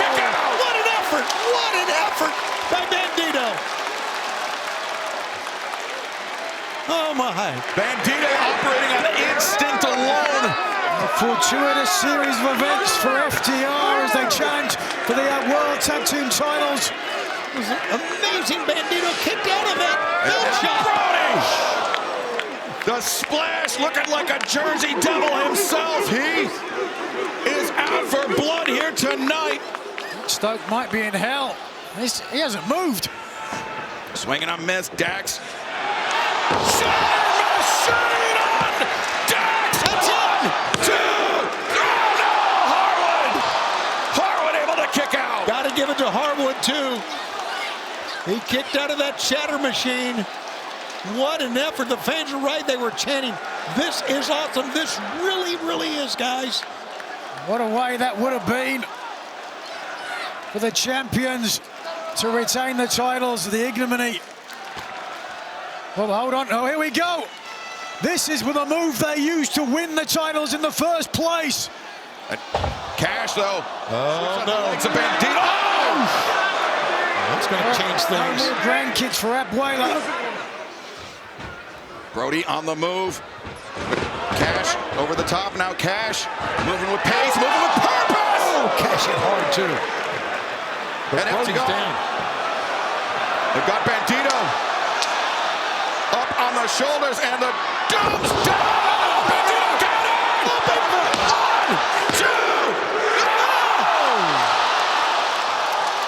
Kick out! What an effort! What an effort by Bandito! Oh my! Bandito operating on instinct alone. A fortuitous series of events for FTR as they challenge for the World Tag Team titles. It was amazing. Bandito kicked out of it. Brody! The splash looking like a Jersey Devil himself. He is out for blood here tonight. Stoke might be in hell. He hasn't moved. Swinging on miss, Dax. Shatter machine on Dax! 1, 2! Oh no! Harwood! Harwood able to kick out. Got to give it to Harwood too. He kicked out of that shatter machine. What an effort. The fans are right. They were chanting, "This is awesome. This really, really is, guys." What a way that would have been for the champions to retain the titles, the ignominy. Well, hold on. Oh, here we go. This is with a move they used to win the titles in the first place. Cash, though. Oh, no. It's a Bandito. Oh! That's going to change things. No more grandkids for Abuela. Brody on the move. Cash over the top. Now Cash moving with pace, moving with purpose. Oh, Cash hit hard, too. And Brody's down. They've got Bandito. Up on the shoulders and the dumps down. Bandito got it. 1, 2. Oh!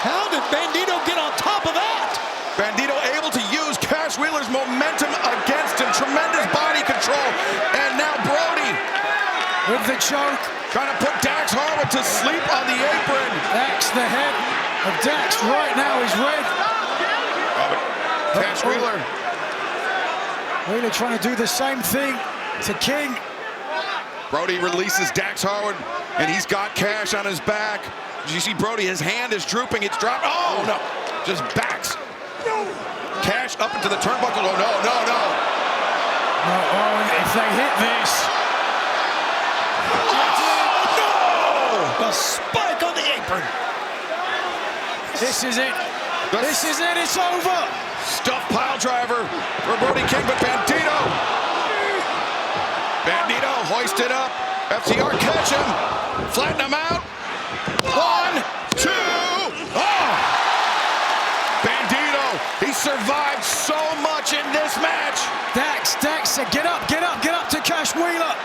How did Bandito get on top of that? Bandito able to use Cash Wheeler's momentum against him. Tremendous body control. And now Brody with the choke. Trying to put Dax Harwood to sleep on the apron. Dax, the head of Dax right now is red. Cash Wheeler. Wheeler trying to do the same thing to King. Brody releases Dax Harwood, and he's got Cash on his back. Did you see Brody? His hand is drooping. It's dropped. Oh, no. Just backs. Cash up into the turnbuckle. Oh, no, no, no. Oh, if they hit this. Oh, no! A spike on the apron. This is it. This is it. It's over. Stuffed pile driver for Brody King, but Bandito. Bandito hoisted up. FTR catch him. Flatten him out. 1, 2. Oh! Bandito, he survived so much in this match. Dax said, get up to Cash Wheeler.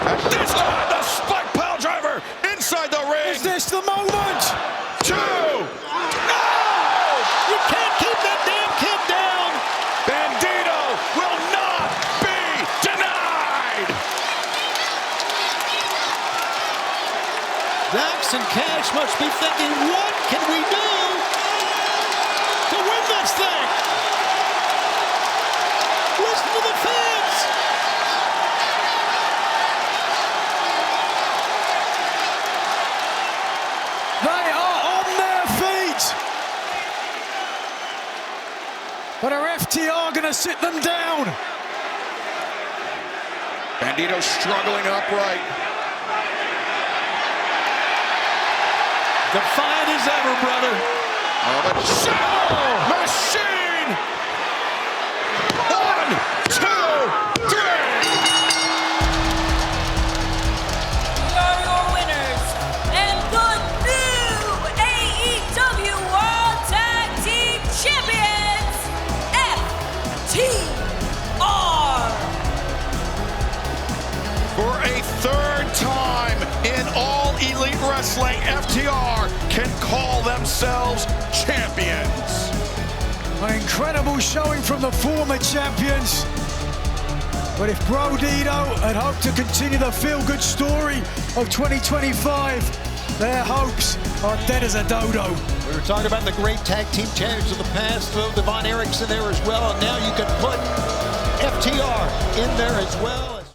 And this time, the spike pile driver inside the ring. Is this the moment? 2. No! You can't keep that damn kid down. Bandito will not be denied. Dax and Cash must be thinking, what can we do to win this thing? Listen to the fans. They are on their feet. But are FTR going to sit them down? Bandito struggling upright. Defiant as ever, brother. Oh, but machine! 1, 2, 3! We are your winners and the new AEW World Tag Team Champions, FTR. For a third time in All Elite Wrestling, FTR can call themselves champions. An incredible showing from the former champions. But if Brodito had hoped to continue the feel-good story of 2025, their hopes are dead as a dodo. We were talking about the great tag team champions of the past, the Von Erichs in there as well, and now you can put FTR in there as well.